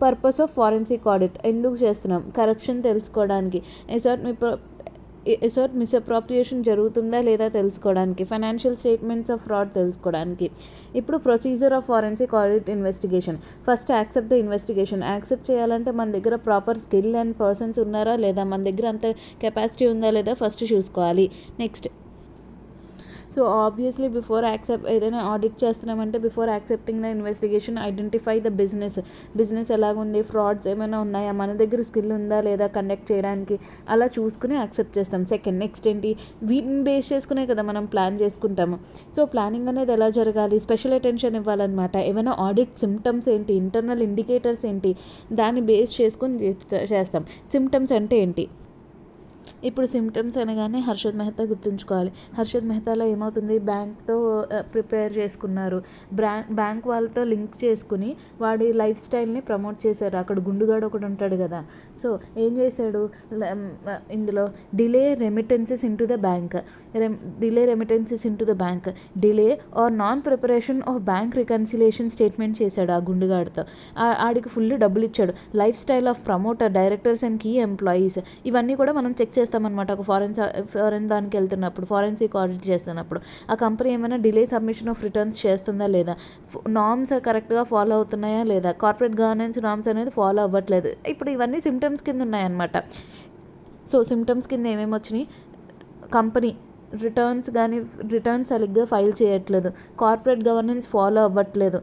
purpose of forensic audit ఎందుకు చేస్తున్నాం? కరప్షన్ తెలుసుకోవడానికి, ఎసర్ట్ మిస్అప్రాప్రియేషన్ జరుగుతుందా లేదా తెలుసుకోవడానికి, ఫైనాన్షియల్ స్టేట్మెంట్స్ ఆఫ్ ఫ్రాడ్ తెలుసుకోవడానికి. ఇప్పుడు procedure of forensic audit investigation. First accept the investigation. Accept చేయాలంటే మన దగ్గర ప్రాపర్ స్కిల్ అండ్ పర్సన్స్ ఉన్నారా లేదా, మన దగ్గర అంత కెపాసిటీ ఉందా లేదా ఫస్ట్ చూసుకోవాలి. నెక్స్ట్, సో ఆబ్వియస్లీ ఏదైనా ఆడిట్ చేస్తున్నామంటే before accepting the investigation identify the business ఎలాగుంది, ఫ్రాడ్స్ ఏమైనా ఉన్నాయా, మన దగ్గర స్కిల్ ఉందా లేదా కండక్ట్ చేయడానికి, అలా చూసుకుని యాక్సెప్ట్ చేస్తాం. సెకండ్, నెక్స్ట్ ఏంటి, వీటిని బేస్ చేసుకునే కదా మనం ప్లాన్ చేసుకుంటాము. సో ప్లానింగ్ అనేది ఎలా జరగాలి, స్పెషల్ అటెన్షన్ ఇవ్వాలన్నమాట. ఏమైనా ఆడిట్ సిమ్టమ్స్ ఏంటి, ఇంటర్నల్ ఇండికేటర్స్ ఏంటి, దాన్ని బేస్ చేసుకుని చేస్తాం. సిమ్టమ్స్ అంటే ఏంటి? ఇప్పుడు సిమ్టమ్స్ అనగానే హర్షద్ మెహతా గుర్తుంచుకోవాలి. హర్షద్ మెహతాలో ఏమవుతుంది, బ్యాంక్తో ప్రిపేర్ చేసుకున్నారు, బ్యాంక్ వాళ్ళతో లింక్ చేసుకుని వాడి లైఫ్ స్టైల్ని ప్రమోట్ చేశారు. అక్కడ గుండుగాడు ఒకడు ఉంటాడు కదా, సో ఏం చేశాడు, ఇందులో delay remittances into the bank, delay or non preparation of bank reconciliation statement చేశాడు ఆ గుండుగాడితో. ఆడికి ఫుల్ డబ్బులు ఇచ్చాడు. Life style of promoter, directors and key employees, ఇవన్నీ కూడా మనం చెక్ చేస్తామన్నమాట. ఒక ఫారెన్ దానికి వెళ్తున్నప్పుడు, ఫారెన్సిక్ ఆడిట్ చేస్తున్నప్పుడు ఆ కంపెనీ ఏమైనా డిలే సబ్మిషన్ ఆఫ్ రిటర్న్స్ చేస్తుందా లేదా, నామ్స్ కరెక్ట్గా ఫాలో అవుతున్నాయా లేదా, కార్పొరేట్ గవర్నెన్స్ నామ్స్ అనేది ఫాలో అవ్వట్లేదు. ఇప్పుడు ఇవన్నీ సిమ్టమ్స్ కింద ఉన్నాయన్నమాట. సో సిమ్టమ్స్ కింద ఏమేమి వచ్చినాయి, కంపెనీ రిటర్న్స్ సరిగ్గా ఫైల్ చేయట్లేదు, కార్పొరేట్ గవర్నెన్స్ ఫాలో అవ్వట్లేదు.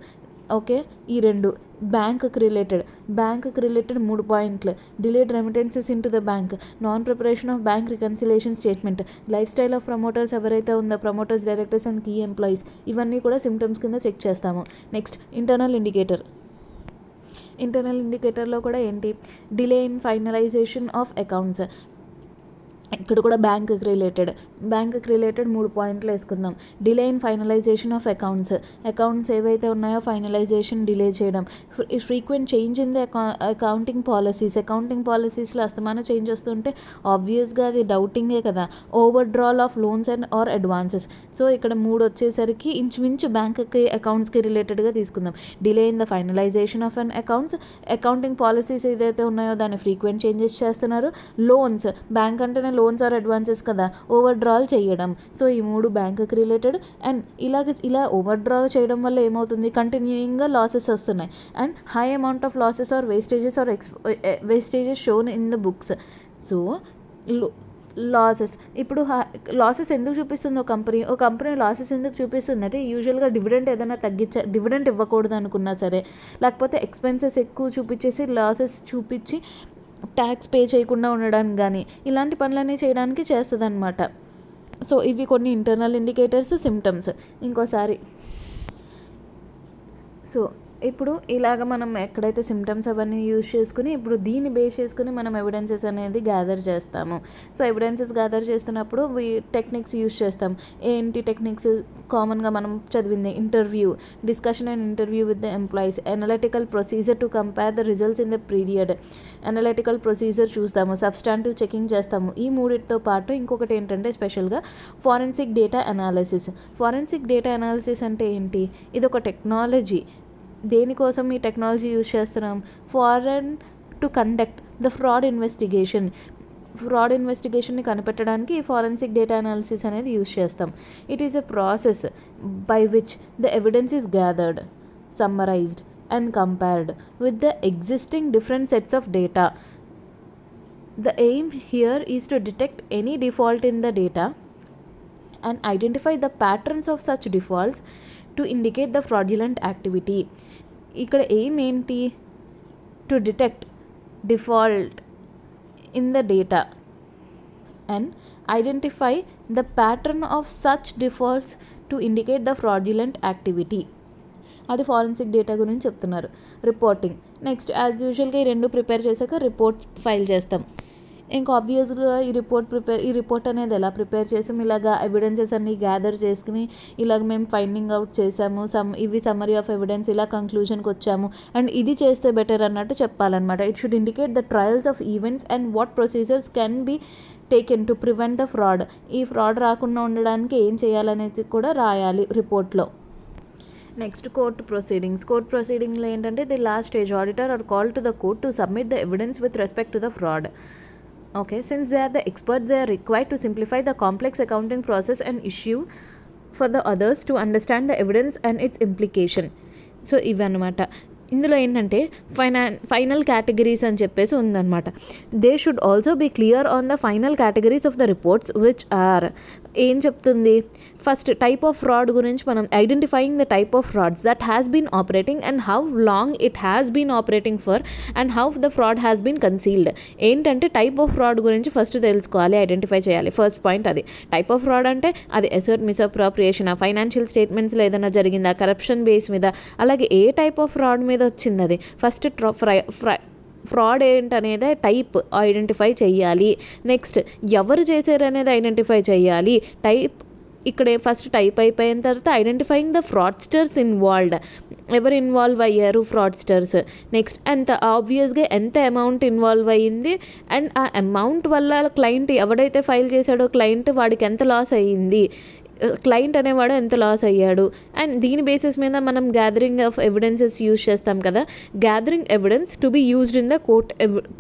ఓకే, ఈ 2. బ్యాంక్కి రిలేటెడ్ 3 పాయింట్లు, delayed remittances into the bank, non preparation of bank reconciliation statement, life style of promoters ఎవరైతే ఉందో promoters, directors and key employees, ఇవన్నీ కూడా సిమ్టమ్స్ కింద చెక్ చేస్తాము. నెక్స్ట్, ఇంటర్నల్ ఇండికేటర్లో కూడా ఏంటి, delay in finalisation of accounts. ఇక్కడ కూడా బ్యాంక్కి రిలేటెడ్ 3 పాయింట్లు వేసుకుందాం. Delay in finalisation of accounts ఏవైతే ఉన్నాయో ఫైనలైజేషన్ డిలే చేయడం. Frequent change in the accounting పాలసీస్లో అస్తమాన చేంజ్ వస్తుంటే ఆబ్వియస్గా అది డౌటింగే కదా. Over డ్రాల్ of loans and or advances. So ఇక్కడ 3 వచ్చేసరికి ఇంచుమించు బ్యాంక్కి అకౌంట్స్కి రిలేటెడ్గా తీసుకుందాం. Delay in the finalisation of an accounting policies ఏదైతే ఉన్నాయో దాన్ని ఫ్రీక్వెంట్ చేంజెస్ చేస్తున్నారు. లోన్స్, బ్యాంక్ అంటేనే లోన్స్ ఆర్ అడ్వాన్సెస్ కదా, ఓవర్ డ్రాల్ చేయడం. సో ఈ 3 బ్యాంక్కి రిలేటెడ్. అండ్ ఇలా ఓవర్ డ్రా చేయడం వల్ల ఏమవుతుంది, కంటిన్యూయింగ్గా లాసెస్ వస్తున్నాయి. And high amount of losses or wastages shown in the books. So losses, ఇప్పుడు లాసెస్ ఎందుకు చూపిస్తుంది ఒక కంపెనీ లాసెస్ ఎందుకు చూపిస్తుంది అంటే, యూజువల్గా డివిడెంట్ ఇవ్వకూడదు అనుకున్నా సరే, లేకపోతే ఎక్స్పెన్సెస్ ఎక్కువ చూపించేసి లాసెస్ చూపించి ట్యాక్స్ పే చేయకుండా ఉండడానికి కానీ, ఇలాంటి పనులన్నీ చేయడానికి చేస్తుంది అనమాట. సో ఇవి కొన్ని ఇంటర్నల్ ఇండికేటర్స్, సిమ్టమ్స్. ఇంకోసారి, సో ఇప్పుడు ఇలాగ మనం ఎక్కడైతే సిమ్టమ్స్ అవన్నీ యూజ్ చేసుకుని, ఇప్పుడు దీన్ని బేస్ చేసుకుని మనం ఎవిడెన్సెస్ అనేది గ్యాదర్ చేస్తాము. సో ఎవిడెన్సెస్ గ్యాదర్ చేస్తున్నప్పుడు టెక్నిక్స్ యూజ్ చేస్తాం. ఏంటి టెక్నిక్స్, కామన్గా మనం చదివింది discussion and interview with the employees, analytical procedure to compare the results in the period, analytical procedure చూస్తాము, సబ్స్టాంటివ్ చెకింగ్ చేస్తాము. ఈ 3తో పాటు ఇంకొకటి ఏంటంటే స్పెషల్గా ఫారెన్సిక్ డేటా అనాలిసిస్ అంటే ఏంటి, ఇది ఒక టెక్నాలజీ. దేనికోసం ఈ టెక్నాలజీ యూజ్ చేస్తున్నాం, టు కండక్ట్ ద ఫ్రాడ్ ఇన్వెస్టిగేషన్ని కనిపెట్టడానికి ఈ ఫారెన్సిక్ డేటా అనాలిసిస్ అనేది యూజ్ చేస్తాం. It is a process by which the evidence is gathered, summarised and compared with the existing different sets of data. The aim here is to detect any default in the data and identify the patterns of such defaults to indicate the fraudulent activity. ఇక్కడ aim ఏంటి, to detect default in the data and identify the pattern of such defaults to indicate the fraudulent activity. అది forensic data గురించి చెప్తున్నారు. Reporting next as యూజువల్గా ఈ రెండు prepare చేశాక report file చేస్తాం. ఇంకా ఆబ్వియస్గా ఈ రిపోర్ట్ అనేది ఎలా ప్రిపేర్ చేసాం, ఇలాగా ఎవిడెన్సెస్ అన్నీ గ్యాదర్ చేసుకుని ఇలాగ మేము ఫైండింగ్ అవుట్ చేసాము, ఇవి సమ్మరీ ఆఫ్ ఎవిడెన్స్, ఇలా కంక్లూజన్కి వచ్చాము అండ్ ఇది చేస్తే బెటర్ అన్నట్టు చెప్పాలన్నమాట. It should indicate the trials of events and what procedures can be taken to prevent the fraud. ఈ ఫ్రాడ్ రాకుండా ఉండడానికి ఏం చేయాలనేది కూడా రాయాలి రిపోర్ట్లో. Next court proceedings. కోర్ట్ ప్రొసీడింగ్లో ఏంటంటే the last stage auditor or call to the court to submit the evidence with respect to the fraud. Okay, since they are the experts, they are required to simplify the complex accounting process and issue for the others to understand the evidence and its implication. So ఇవన్నమాట. ఇందులో ఏంటంటే final categories అని చెప్పేసి ఉందన్నమాట. They should also be clear on the final categories of the reports which are. ఏం చెప్తుంది, first type of fraud గురించి మనం identifying the type of frauds that has been operating and how long it has been operating for and how the fraud has been concealed. ఏంటంటే type of fraud గురించి first తెలుసుకోవాలి, identify చేయాలి. First point అది. Type of fraud అంటే అది asset misappropriation, financial స్టేట్మెంట్స్లో ఏదైనా జరిగిందా, corruption base మీద, అలాగే ఏ టైప్ ఆఫ్ ఫ్రాడ్ మీద వచ్చింది అది. ఫస్ట్ ఫ్రాడ్ ఏంటనేది టైప్ ఐడెంటిఫై చేయాలి. నెక్స్ట్ ఎవరు చేశారు అనేది ఐడెంటిఫై చేయాలి. ఇక్కడ ఫస్ట్ టైప్ అయిపోయిన తర్వాత ఐడెంటిఫైయింగ్ ద ఫ్రాడ్స్టర్స్ ఇన్వాల్వ్డ్, ఎవరు ఇన్వాల్వ్ అయ్యారు ఫ్రాడ్స్టర్స్. నెక్స్ట్ ఆబ్వియస్గా ఎంత అమౌంట్ ఇన్వాల్వ్ అయ్యింది అండ్ ఆ అమౌంట్ వల్ల క్లయింట్ ఎవడైతే ఫైల్ చేశాడో క్లయింట్ వాడికి ఎంత లాస్ అయ్యింది, క్లయింట్ అనేవాడు ఎంత లాస్ అయ్యాడు. అండ్ దీని బేసిస్ మీద మనం గ్యాదరింగ్ ఆఫ్ ఎవిడెన్సెస్ యూజ్ చేస్తాం కదా. Gathering evidence to be used in the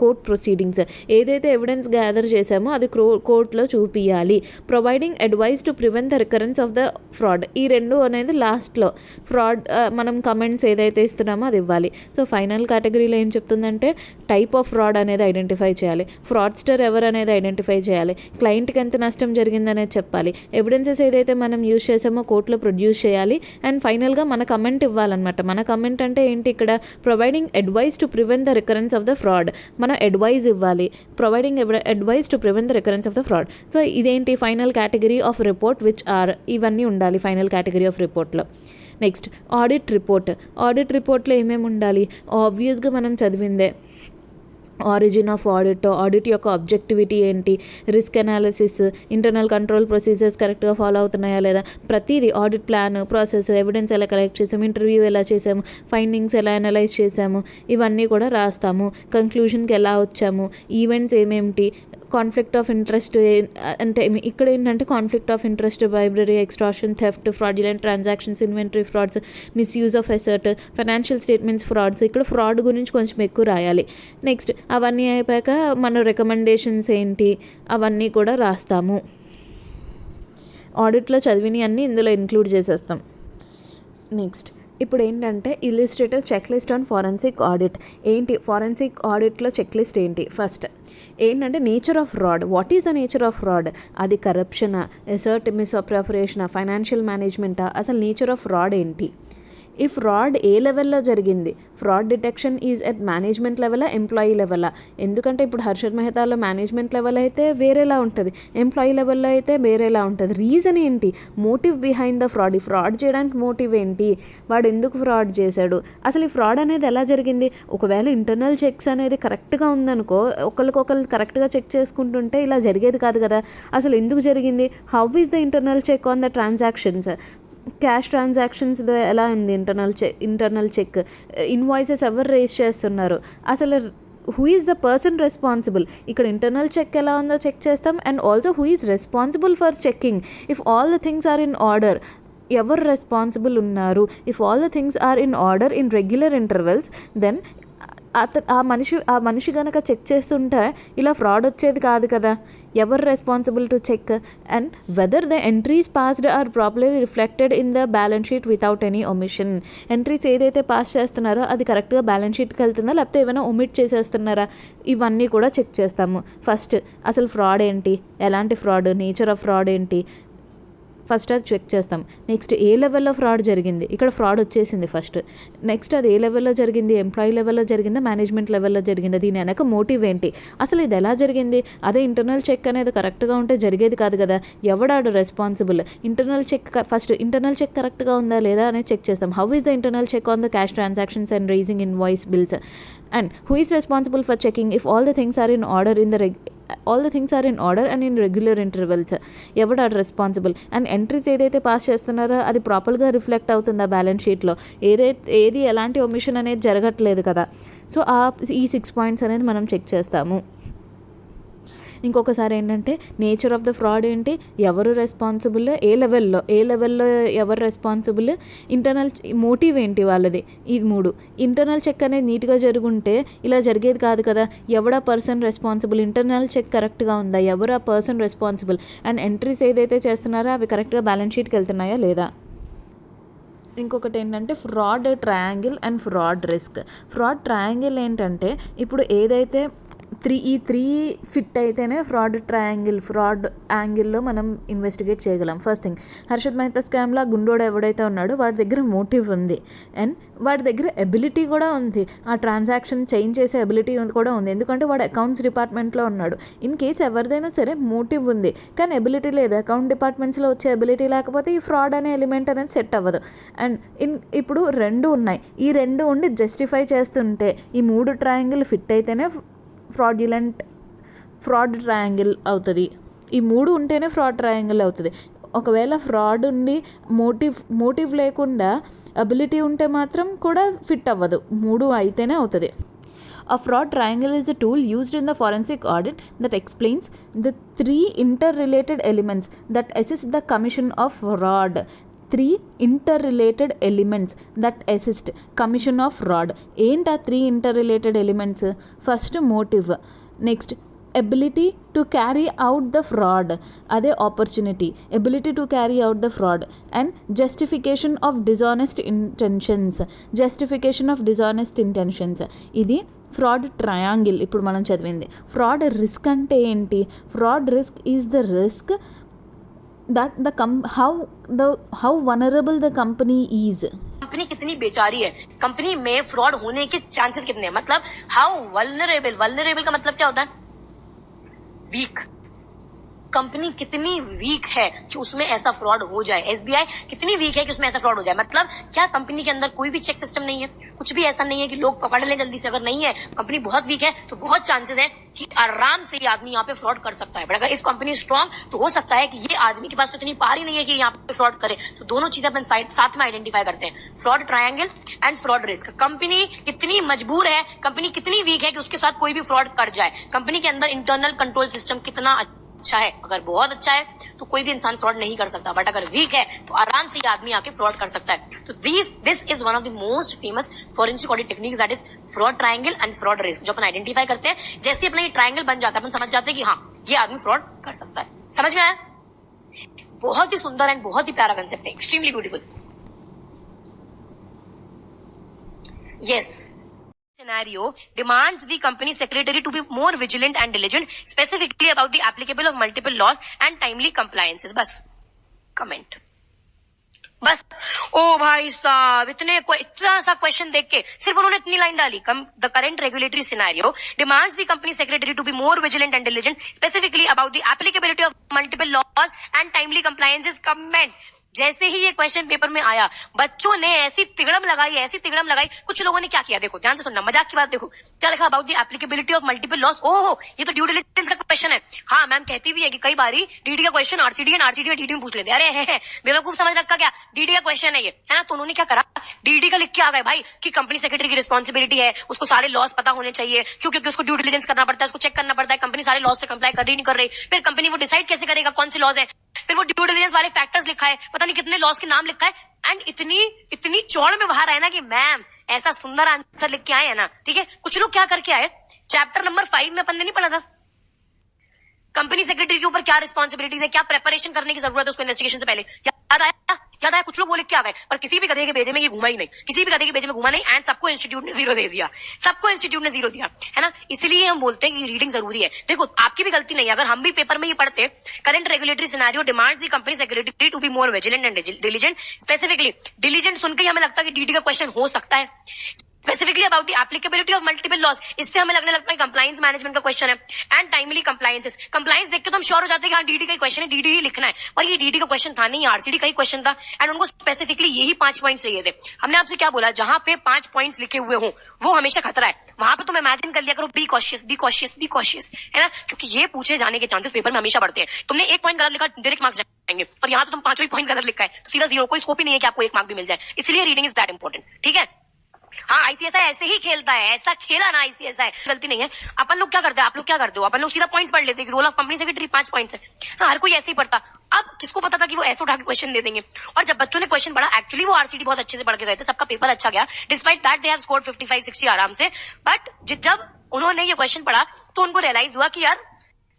court proceedings. ఏదైతే ఎవిడెన్స్ గ్యాదర్ చేసామో అది కోర్టులో చూపించాలి. Providing advice to prevent the recurrence of the fraud. ఈ రెండు అనేది లాస్ట్లో ఫ్రాడ్ మనం కమెంట్స్ ఏదైతే ఇస్తున్నామో అది ఇవ్వాలి. సో ఫైనల్ కేటగిరీలో ఏం చెప్తుందంటే టైప్ ఆఫ్ ఫ్రాడ్ అనేది ఐడెంటిఫై చేయాలి, ఫ్రాడ్స్టర్ ఎవరు అనేది ఐడెంటిఫై చేయాలి, క్లయింట్కి ఎంత నష్టం జరిగిందనేది చెప్పాలి, ఎవిడెన్సెస్ ఏదైతే మనం యూజ్ చేసామో కోర్టులో ప్రొడ్యూస్ చేయాలి అండ్ ఫైనల్గా మన కమెంట్ ఇవ్వాలన్నమాట. మన కమెంట్ అంటే ఏంటి, ఇక్కడ providing advice to prevent the recurrence of the fraud. మనం అడ్వైజ్ ఇవ్వాలి, providing advice to prevent the recurrence of the fraud. So ఇదేంటి final category of report which are, ఇవన్నీ ఉండాలి ఫైనల్ కేటగిరీ ఆఫ్ రిపోర్ట్లో. Next audit report. ఆడిట్ రిపోర్ట్లో ఏమేమి ఉండాలి, ఆబ్వియస్గా మనం చదివిందే. ఆరిజిన్ ఆఫ్ ఆడిట్ యొక్క ఆబ్జెక్టివిటీ ఏంటి, risk analysis, internal control procedures కరెక్ట్గా ఫాలో అవుతున్నాయా లేదా, ప్రతిదీ ఆడిట్ ప్లాన్, ప్రాసెస్, ఎవిడెన్స్ ఎలా కలెక్ట్ చేసాము, ఇంటర్వ్యూ ఎలా చేసాము, ఫైండింగ్స్ ఎలా అనలైజ్ చేసాము, ఇవన్నీ కూడా రాస్తాము. కంక్లూషన్కి ఎలా వచ్చాము, ఈవెంట్స్ ఏమేమిటి, కాన్ఫ్లిక్ట్ ఆఫ్ ఇంట్రెస్ట్ అంటే ఇక్కడ ఏంటంటే conflict of interest, bribery, extortion, theft, fraudulent transactions, inventory frauds, misuse of asset, financial statements frauds. ఇక్కడ ఫ్రాడ్ గురించి కొంచెం ఎక్కువ రాయాలి. నెక్స్ట్ అవన్నీ అయిపోయాక మన రికమెండేషన్స్ ఏంటి అవన్నీ కూడా రాస్తాము. ఆడిట్లో చదివిని అన్నీ ఇందులో ఇంక్లూడ్ చేసేస్తాం. నెక్స్ట్ ఇప్పుడు ఏంటంటే illustrative check list on forensic audit. ఏంటి ఫారెన్సిక్ ఆడిట్లో చెక్ లిస్ట్ ఏంటి, ఫస్ట్ ఏంటంటే nature of fraud. What is the nature of fraud, అది కరప్షనా, అసెట్ మిస్అప్రాప్రియేషనా, ఫైనాన్షియల్ మేనేజ్మెంటా, అసలు నేచర్ ఆఫ్ ఫ్రాడ్ ఏంటి. ఈ ఫ్రాడ్ ఏ లెవెల్లో జరిగింది, fraud detection is at management లెవెలా, ఎంప్లాయీ లెవెలా. ఎందుకంటే ఇప్పుడు హర్షద్ మెహతాలో మేనేజ్మెంట్ లెవెల్ అయితే వేరేలా ఉంటుంది, ఎంప్లాయీ లెవెల్లో అయితే వేరేలా ఉంటుంది. రీజన్ ఏంటి, మోటివ్ బిహైండ్ ద ఫ్రాడ్. ఈ ఫ్రాడ్ చేయడానికి మోటివ్ ఏంటి, వాడు ఎందుకు ఫ్రాడ్ చేశాడు, అసలు ఈ ఫ్రాడ్ అనేది ఎలా జరిగింది. ఒకవేళ ఇంటర్నల్ చెక్స్ అనేది కరెక్ట్గా ఉందనుకో, ఒకరికొకరు కరెక్ట్గా చెక్ చేసుకుంటుంటే ఇలా జరిగేది కాదు కదా. అసలు ఎందుకు జరిగింది, how is the internal check on the transactions, cash transactions ఎలా ఉంది, ఇంటర్నల్ చెక్, ఇన్వాయిసెస్ ఎవరు రేస్ చేస్తున్నారు, అసలు who is the person responsible. ఇక్కడ ఇంటర్నల్ చెక్ ఎలా ఉందో చెక్ చేస్తాం and also who is responsible for checking. If all the things are in order, ఎవరు రెస్పాన్సిబుల్ ఉన్నారు, if all the things are in order in regular intervals, then ఆ మనిషి కనుక check చేస్తుంటే ఇలా ఫ్రాడ్ వచ్చేది కాదు కదా. ఎవరు responsible to check and whether the entries passed are properly reflected in the balance sheet without any omission. Entries ఏదైతే పాస్ చేస్తున్నారో అది కరెక్ట్గా బ్యాలెన్స్ షీట్కి వెళ్తుందా లేకపోతే ఏమైనా ఒమిట్ చేసేస్తున్నారా, ఇవన్నీ కూడా చెక్ చేస్తాము. ఫస్ట్ అసలు ఫ్రాడ్ ఏంటి, ఎలాంటి ఫ్రాడ్, నేచర్ ఆఫ్ ఫ్రాడ్ ఏంటి, ఫస్ట్ అది చెక్ చేస్తాం. నెక్స్ట్ ఏ లెవెల్లో ఫ్రాడ్ జరిగింది, ఇక్కడ ఫ్రాడ్ వచ్చేసింది ఫస్ట్. నెక్స్ట్ అది ఏ లెవెల్లో జరిగింది, ఎంప్లాయీ లెవెల్లో జరిగిందా, మేనేజ్మెంట్ లెవెల్లో జరిగిందా, దీని వెనక మోటివ్ ఏంటి, అసలు ఇది ఎలా జరిగింది. అదే ఇంటర్నల్ చెక్ అనేది కరెక్ట్గా ఉంటే జరిగేది కాదు కదా. ఎవడాడు responsible, internal check first internal check కరెక్ట్గా ఉందా లేదా అనేది చెక్ చేస్తాం. How is the internal check on the cash transactions and raising invoice bills, and who is responsible for checking if all the things are in order and in regular intervals. ఎవడాడు responsible, and entries ఏదైతే pass చేస్తున్నారో అది ప్రాపర్గా reflect అవుతుందా balance షీట్లో, ఏది ఎలాంటి omission అనేది జరగట్లేదు కదా. సో ఈ 6 పాయింట్స్ అనేది మనం చెక్ చేస్తాము. ఇంకొకసారి ఏంటంటే నేచర్ ఆఫ్ ద ఫ్రాడ్ ఏంటి, ఎవరు రెస్పాన్సిబుల్, ఏ లెవెల్లో ఎవరు రెస్పాన్సిబుల్, ఇంటర్నల్ మోటివ్ ఏంటి వాళ్ళది. ఈ 3 ఇంటర్నల్ చెక్ అనేది నీట్గా జరుగుంటే ఇలా జరిగేది కాదు కదా. ఎవడా పర్సన్ రెస్పాన్సిబుల్, ఇంటర్నల్ చెక్ కరెక్ట్గా ఉందా, ఎవరు ఆ పర్సన్ రెస్పాన్సిబుల్, అండ్ ఎంట్రీస్ ఏదైతే చేస్తున్నారో అవి కరెక్ట్గా బ్యాలెన్స్ షీట్కి వెళ్తున్నాయా లేదా. ఇంకొకటి ఏంటంటే fraud triangle and fraud risk. Fraud triangle ఏంటంటే ఇప్పుడు ఏదైతే 3 ఫిట్ అయితేనే ఫ్రాడ్ యాంగిల్లో మనం ఇన్వెస్టిగేట్ చేయగలం. ఫస్ట్ థింగ్, హర్షద్ మెహతా స్కామ్లో గుండోడు ఎవడైతే ఉన్నాడో వాడి దగ్గర మోటివ్ ఉంది, అండ్ వాడి దగ్గర ఎబిలిటీ కూడా ఉంది, ఆ ట్రాన్సాక్షన్ చేంజ్ చేసే ఎబిలిటీ కూడా ఉంది. ఎందుకంటే వాడు అకౌంట్స్ డిపార్ట్మెంట్లో ఉన్నాడు. ఇన్ కేస్ ఎవరిదైనా సరే మోటివ్ ఉంది కానీ ఎబిలిటీ లేదు, అకౌంట్ డిపార్ట్మెంట్స్లో వచ్చే ఎబిలిటీ లేకపోతే ఈ ఫ్రాడ్ అనే ఎలిమెంట్ అనేది సెట్ అవ్వదు. అండ్ ఇప్పుడు 2 ఉన్నాయి, ఈ 2 ఉండి జస్టిఫై చేస్తుంటే ఈ 3 ట్రయాంగిల్ ఫిట్ అయితేనే ఫ్రాడ్ ట్రయాంగిల్ అవుతుంది. ఈ 3 ఉంటేనే ఫ్రాడ్ ట్రయాంగిల్ అవుతుంది. ఒకవేళ ఫ్రాడ్ ఉండి మోటివ్ లేకుండా అబిలిటీ ఉంటే మాత్రం కూడా ఫిట్ అవ్వదు, 3 అయితేనే అవుతుంది. A fraud triangle is a tool used in the forensic audit that explains the 3 interrelated elements that assist the commission of fraud. 3 interrelated elements that assist commission of fraud. ఏంటా 3 interrelated elements? First motive, next ability to carry out the fraud, అదే opportunity, ability to carry out the fraud, and justification of dishonest intentions. ఇది fraud triangle ఇప్పుడు మనం చదివింది. Fraud risk అంటే ఏంటి? Fraud risk is the risk that how vulnerable the company is. Company कितनी बेचारी है, कंपनी में फ्रॉड होने के चांसेस कितने हैं, मतलब हाउ वल्नरेबल का मतलब क्या होता है, वीक. कंपनी कितनी वीक है कि उसमें ऐसा फ्रॉड हो जाए, एसबीआई कितनी वीक है कि उसमें ऐसा फ्रॉड हो जाए. मतलब क्या कंपनी के अंदर कोई भी चेक सिस्टम नहीं है, कुछ भी ऐसा नहीं है कि लोग पकड़ लें जल्दी से. अगर नहीं है, कंपनी बहुत वीक है, तो बहुत चांसेस है कि आराम से ये आदमी यहाँ पे फ्रॉड कर सकता है. बट अगर इस कंपनी स्ट्रांग, तो हो सकता है कि ये आदमी के पास तो इतनी पार ही नहीं है कि यहाँ पे फ्रॉड करे. तो दोनों चीजें अपन साथ में आइडेंटिफाई करते हैं, fraud triangle and fraud risk. Company कितनी मजबूर है, कंपनी कितनी वीक है कि उसके साथ कोई भी फ्रॉड कर जाए. कंपनी के अंदर इंटरनल कंट्रोल सिस्टम कितना अच्छा है, अगर बहुत अच्छा है तो कोई भी इंसान फ्रॉड नहीं कर सकता, बट अगर वीक है तो आराम से ये आदमी आके फ्रॉड कर सकता है. तो this is one of the most famous forensic audit technique, that is fraud triangle and fraud risk, जो अपन आइडेंटिफाई करते हैं. जैसे अपना ये ट्रायंगल बन जाता है, अपन समझ जाते हैं कि हाँ, ये आदमी फ्रॉड कर सकता है. समझ में आया? बहुत ही सुंदर एंड बहुत ही प्यारा कंसेप्ट है, extremely beautiful. Yes. Scenario demands the company secretary to be more vigilant and diligent, specifically about the applicable of multiple laws and timely compliances. बस comment. बस. ओ भाई साहब, इतना सा क्वेश्चन देख के सिर्फ उन्होंने इतनी लाइन डाली. The current regulatory scenario demands the company secretary to be more vigilant and diligent, specifically about the applicability of multiple laws and timely compliances. Comment. जैसे ही ये क्वेश्चन पेपर में आया, बच्चों ने ऐसी तिगड़म लगाई. कुछ लोगों ने क्या किया, देखो ध्यान से सुनना, मजाक की बात देखो. क्या लिखा, about the applicability of multiple loss. ओहो, ये तो ड्यू डिलिजेंस का क्वेश्चन है. हाँ, मैम कहती भी है कि कई बारी डीडी का क्वेश्चन आरसीडी और डीडी में पूछ लेते. अरे है बेवकूफ समझ रखा क्या, डीडी का क्वेश्चन है ये, है ना. तो उन्होंने क्या करा, डीडी का लिख के आ गए भाई कि कंपनी सेक्रेटरी की रिस्पॉन्सिबिलिटी है, उसको सारे लॉस पता होने चाहिए. क्यों? क्योंकि उसको ड्यू डिलिजेंस करना पड़ता है, उसको चेक करना पड़ता है कंपनी सारे लॉस से कंप्लाई कर रही नहीं कर रही. फिर कंपनी वो डिसाइड कैसे करेगा कौन से लॉस है. फिर वो ड्यू डिलिजेंस वाले फैक्टर्स लिखा है, पता नहीं कितने लॉस के नाम लिखा है. एंड इतनी चौड़ में बाहर आए ना कि मैम ऐसा सुंदर आंसर लिख के आए है ना. ठीक है, कुछ लोग क्या करके आए, चैप्टर नंबर 5 में अपन ने नहीं पढ़ा था कंपनी सेक्रेटरी के ऊपर क्या रिस्पॉन्सिबिलिटीज है, क्या प्रेपरेशन करने की जरूरत है उसको इन्वेस्टिगेशन से पहले, याद आया. याद आया, कुछ लोग वो लिख के आ गए, पर किसी भी गधे के भेजे में ये घुमा ही नहीं, किसी भी गधे के भेजे में घुमा नहीं, एंड सबको इंस्टीट्यूट ने 0 दे दिया, सबको इंस्टीट्यूट ने 0 दिया, है ना। इसलिए हम बोलते हैं कि रीडिंग जरूरी है। देखो आपकी भी गलती नहीं है, अगर हम भी पेपर में ये पढ़ते, current regulatory scenario demands the company secretary to be more vigilant and diligent. Specifically diligent सुन के हमें लगता है कि डीडी का क्वेश्चन हो सकता है। Specifically about the applicability of multiple loss, इससे हमें लगने लगता है कंप्लायंस मैनेजमेंट का क्वेश्चन है। एंड टाइमली कंप्लायंसेस, कंप्लायंस देख के तो हम श्योर हो जाते हैं कि हाँ डीडी का क्वेश्चन है, डीडी ही लिखना है, पर ये डीडी का क्वेश्चन था नहीं, आरसीडी का ही क्वेश्चन था। एंड उनको स्पेसिफिकली यही 5 पॉइंट्स चाहिए थे। हमने आपसे क्या बोला, जहां पे 5 पॉइंट्स लिखे हुए हो वो हमेशा खतरा है, वहां पे तुम इमेजिन कर लिया करो be cautious, be cautious, be cautious, है ना, क्योंकि ये पूछे जाने के चांसेस पेपर में हमेशा बढ़ते हैं। तुमने एक पॉइंट गलत लिखा, डायरेक्ट मार्क्स जाएंगे, और यहाँ तो तुम 5 पॉइंट गलत लिखा है, सीधा 0, कोई स्कोप ही नहीं है कि आपको 1 मार्क भी मिल जाए। इसलिए रीडिंग इज दैट इंपॉर्टेंट, ठीक है। हाँ आईसीएसआई ऐसे ही खेलता है, ऐसा खेला ना आईसीएसआई, गलती नहीं है। अपन लोग क्या करते हैं, आप लोग क्या करते हो, अपन लोग सीधा पॉइंट्स पढ़ लेते हैं कि role of company secretary 5 points है। हाँ हर कोई ऐसे ही पढ़ता। अब किसको पता था कि वो ऐसे उठा के क्वेश्चन दे देंगे। और जब बच्चों ने क्वेश्चन पढ़ा, एक्चुअली वो आरसीडी बहुत अच्छे से पढ़ के गए थे, सबका पेपर अच्छा गया, despite that they have scored 55-60 आराम से। बट जब उन्होंने ये क्वेश्चन पढ़ा तो उनको रियलाइज हुआ कि यार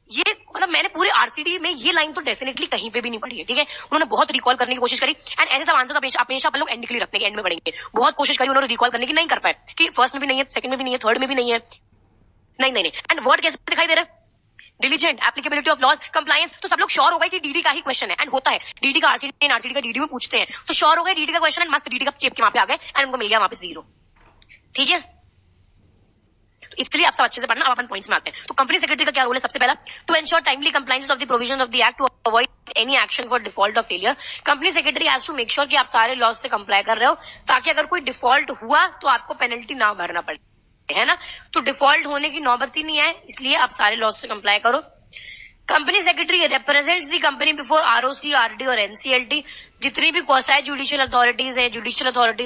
ये मतलब मैंने पूरे आरसीडी में ये लाइन तो डेफिनेटली कहीं पे भी नहीं पढ़ी है, ठीक है। उन्होंने बहुत रिकॉल करने की कोशिश करी, एंड ऐसे सब आंसर हमेशा अपन लोग एंड के लिए रखने के, एंड में पढ़ेंगे। बहुत कोशिश करी उन्होंने रिकॉल करने की, नहीं कर पाए, कि फर्स्ट में भी नहीं है, सेकंड में भी नहीं है, थर्ड में भी नहीं है, नहीं। एंड वर्ड कैसे दिखाई दे रहा है, diligent, applicability of loss, compliance, तो सब लोग श्योर हो गए कि डीडी का ही क्वेश्चन है। एंड होता है डीडी का आरसीडी एंड आरसीडी का डीडी में पूछते हैं, तो श्योर हो गए डीडी का क्वेश्चन, एंड मस्त डीडी का चेप के वहां पे आ गए, एंड उनको मिल गया वहां पे 0, ठीक है। इसलिए आप सब अच्छे से पढ़ना। अब अपन पॉइंट्स में आते हैं। तो कंपनी सेक्रेटरी का क्या रोल है, सबसे पहला to ensure timely compliance of the provisions of the act to avoid any action for default और failure. Company secretary has to make sure कि आप सारे लॉस से कंप्लाई कर रहे हो, ताकि अगर कोई डिफॉल्ट हुआ तो आपको पेनल्टी ना भरना पड़े, है ना। तो डिफॉल्ट होने की नौबत ही नहीं है, इसलिए आप सारे लॉस से कंप्लाई करो। कंपनी सेक्रेटरी रिप्रेजेंट्स दी कंपनी बिफोर आरओसी, आरडी और एनसीएलटी। जितनी भी क्वासाई जुडिशियल अथॉरिटीज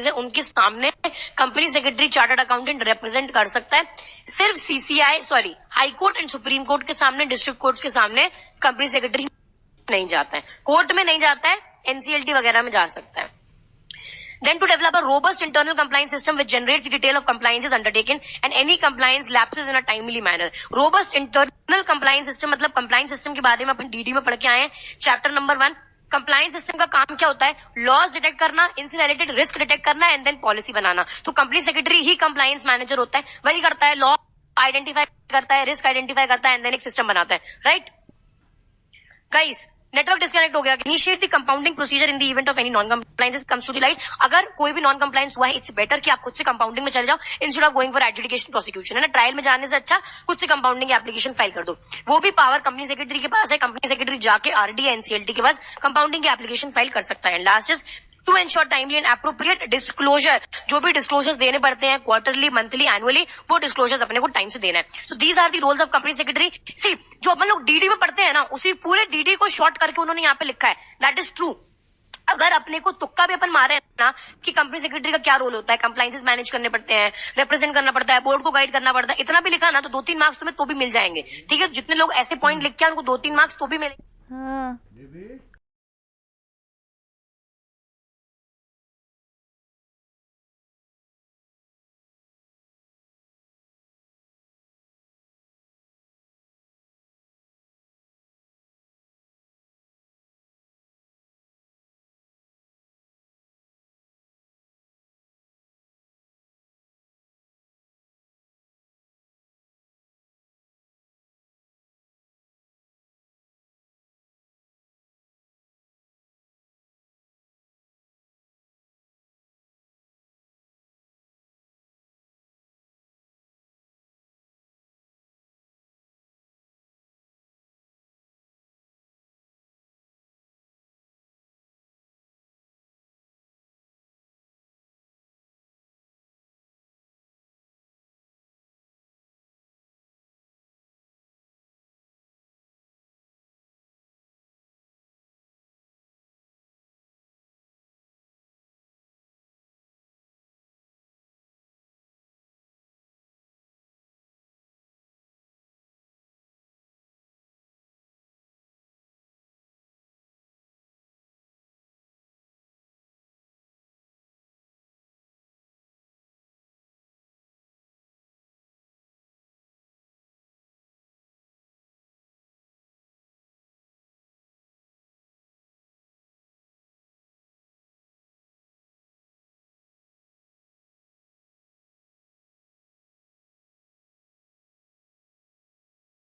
है उनके सामने company secretary chartered accountant represent कर सकता है। सिर्फ high court and supreme court के सामने, डिस्ट्रिक्ट कोर्ट के सामने कंपनी सेक्रेटरी नहीं जाता है, कोर्ट में नहीं जाता है, एनसीएलटी वगैरह में जा सकता है। Then to develop a robust internal compliance system which generates detail of compliances undertaken and any compliance lapses in a timely manner. Robust internal compliance system मतलब compliance system के बारे में अपन डीडी में पढ़ के आए हैं, चैप्टर नंबर 1। कंप्लायंस सिस्टम का काम क्या होता है, लॉस डिटेक्ट करना, इनसे रिलेटेड रिस्क डिटेक्ट करना, एंड देन पॉलिसी बनाना। तो कंपनी सेक्रेटरी ही कंप्लायंस मैनेजर होता है, वही करता है, लॉ आइडेंटिफाई करता है, रिस्क आइडेंटिफाई करता है, एंड देन एक सिस्टम बनाता है, राइट गाइस। नेटवर्क डिस्कनेक्ट हो गया। Initiate the compounding procedure in the event of any non compliance comes to the light. अगर कोई भी नॉन कंप्लायंस हुआ है, इट्स बेटर कि आप खुद से कंपाउंडिंग में चले जाओ instead of going for adjudication prosecution, है ना। ट्रायल में जाने से अच्छा खुद से कंपाउंडिंग एप्लीकेशन फाइल कर दो। वो भी पावर कंपनी सेक्रेटरी के पास है, कंपनी सेक्रेटरी जाके आरडी एनसीएलटी के पास कंपाउंडिंग की एप्लीकेशन फाइल कर सकता है। Last is to ensure timely and appropriate disclosure. जो भी डिस्क्लोजर्स देने पड़ते हैं क्वार्टरली, मंथली, एनुअली, वो डिस्क्लोजर्स अपने को टाइम से देना है। So these are the roles of company secretary. सी जो अपन लोग डीडी में पढ़ते हैं ना, उसी पूरे डीडी को शॉर्ट करके उन्होंने यहाँ पे लिखा है, दैट इज ट्रू। अगर अपने को तुक्का भी अपन मारे हैं ना कि कंपनी सेक्रेटरी का क्या रोल होता है, कंप्लायंसेस मैनेज करने पड़ते हैं, रिप्रेजेंट करना पड़ता है, बोर्ड को गाइड करना पड़ता है, इतना भी लिखा ना तो 2-3 मार्क्स तुम्हें तो भी मिल जाएंगे, ठीक है। जितने लोग ऐसे पॉइंट लिख के उनको 2-3 मार्क्स तो भी मिलेंगे। हाँ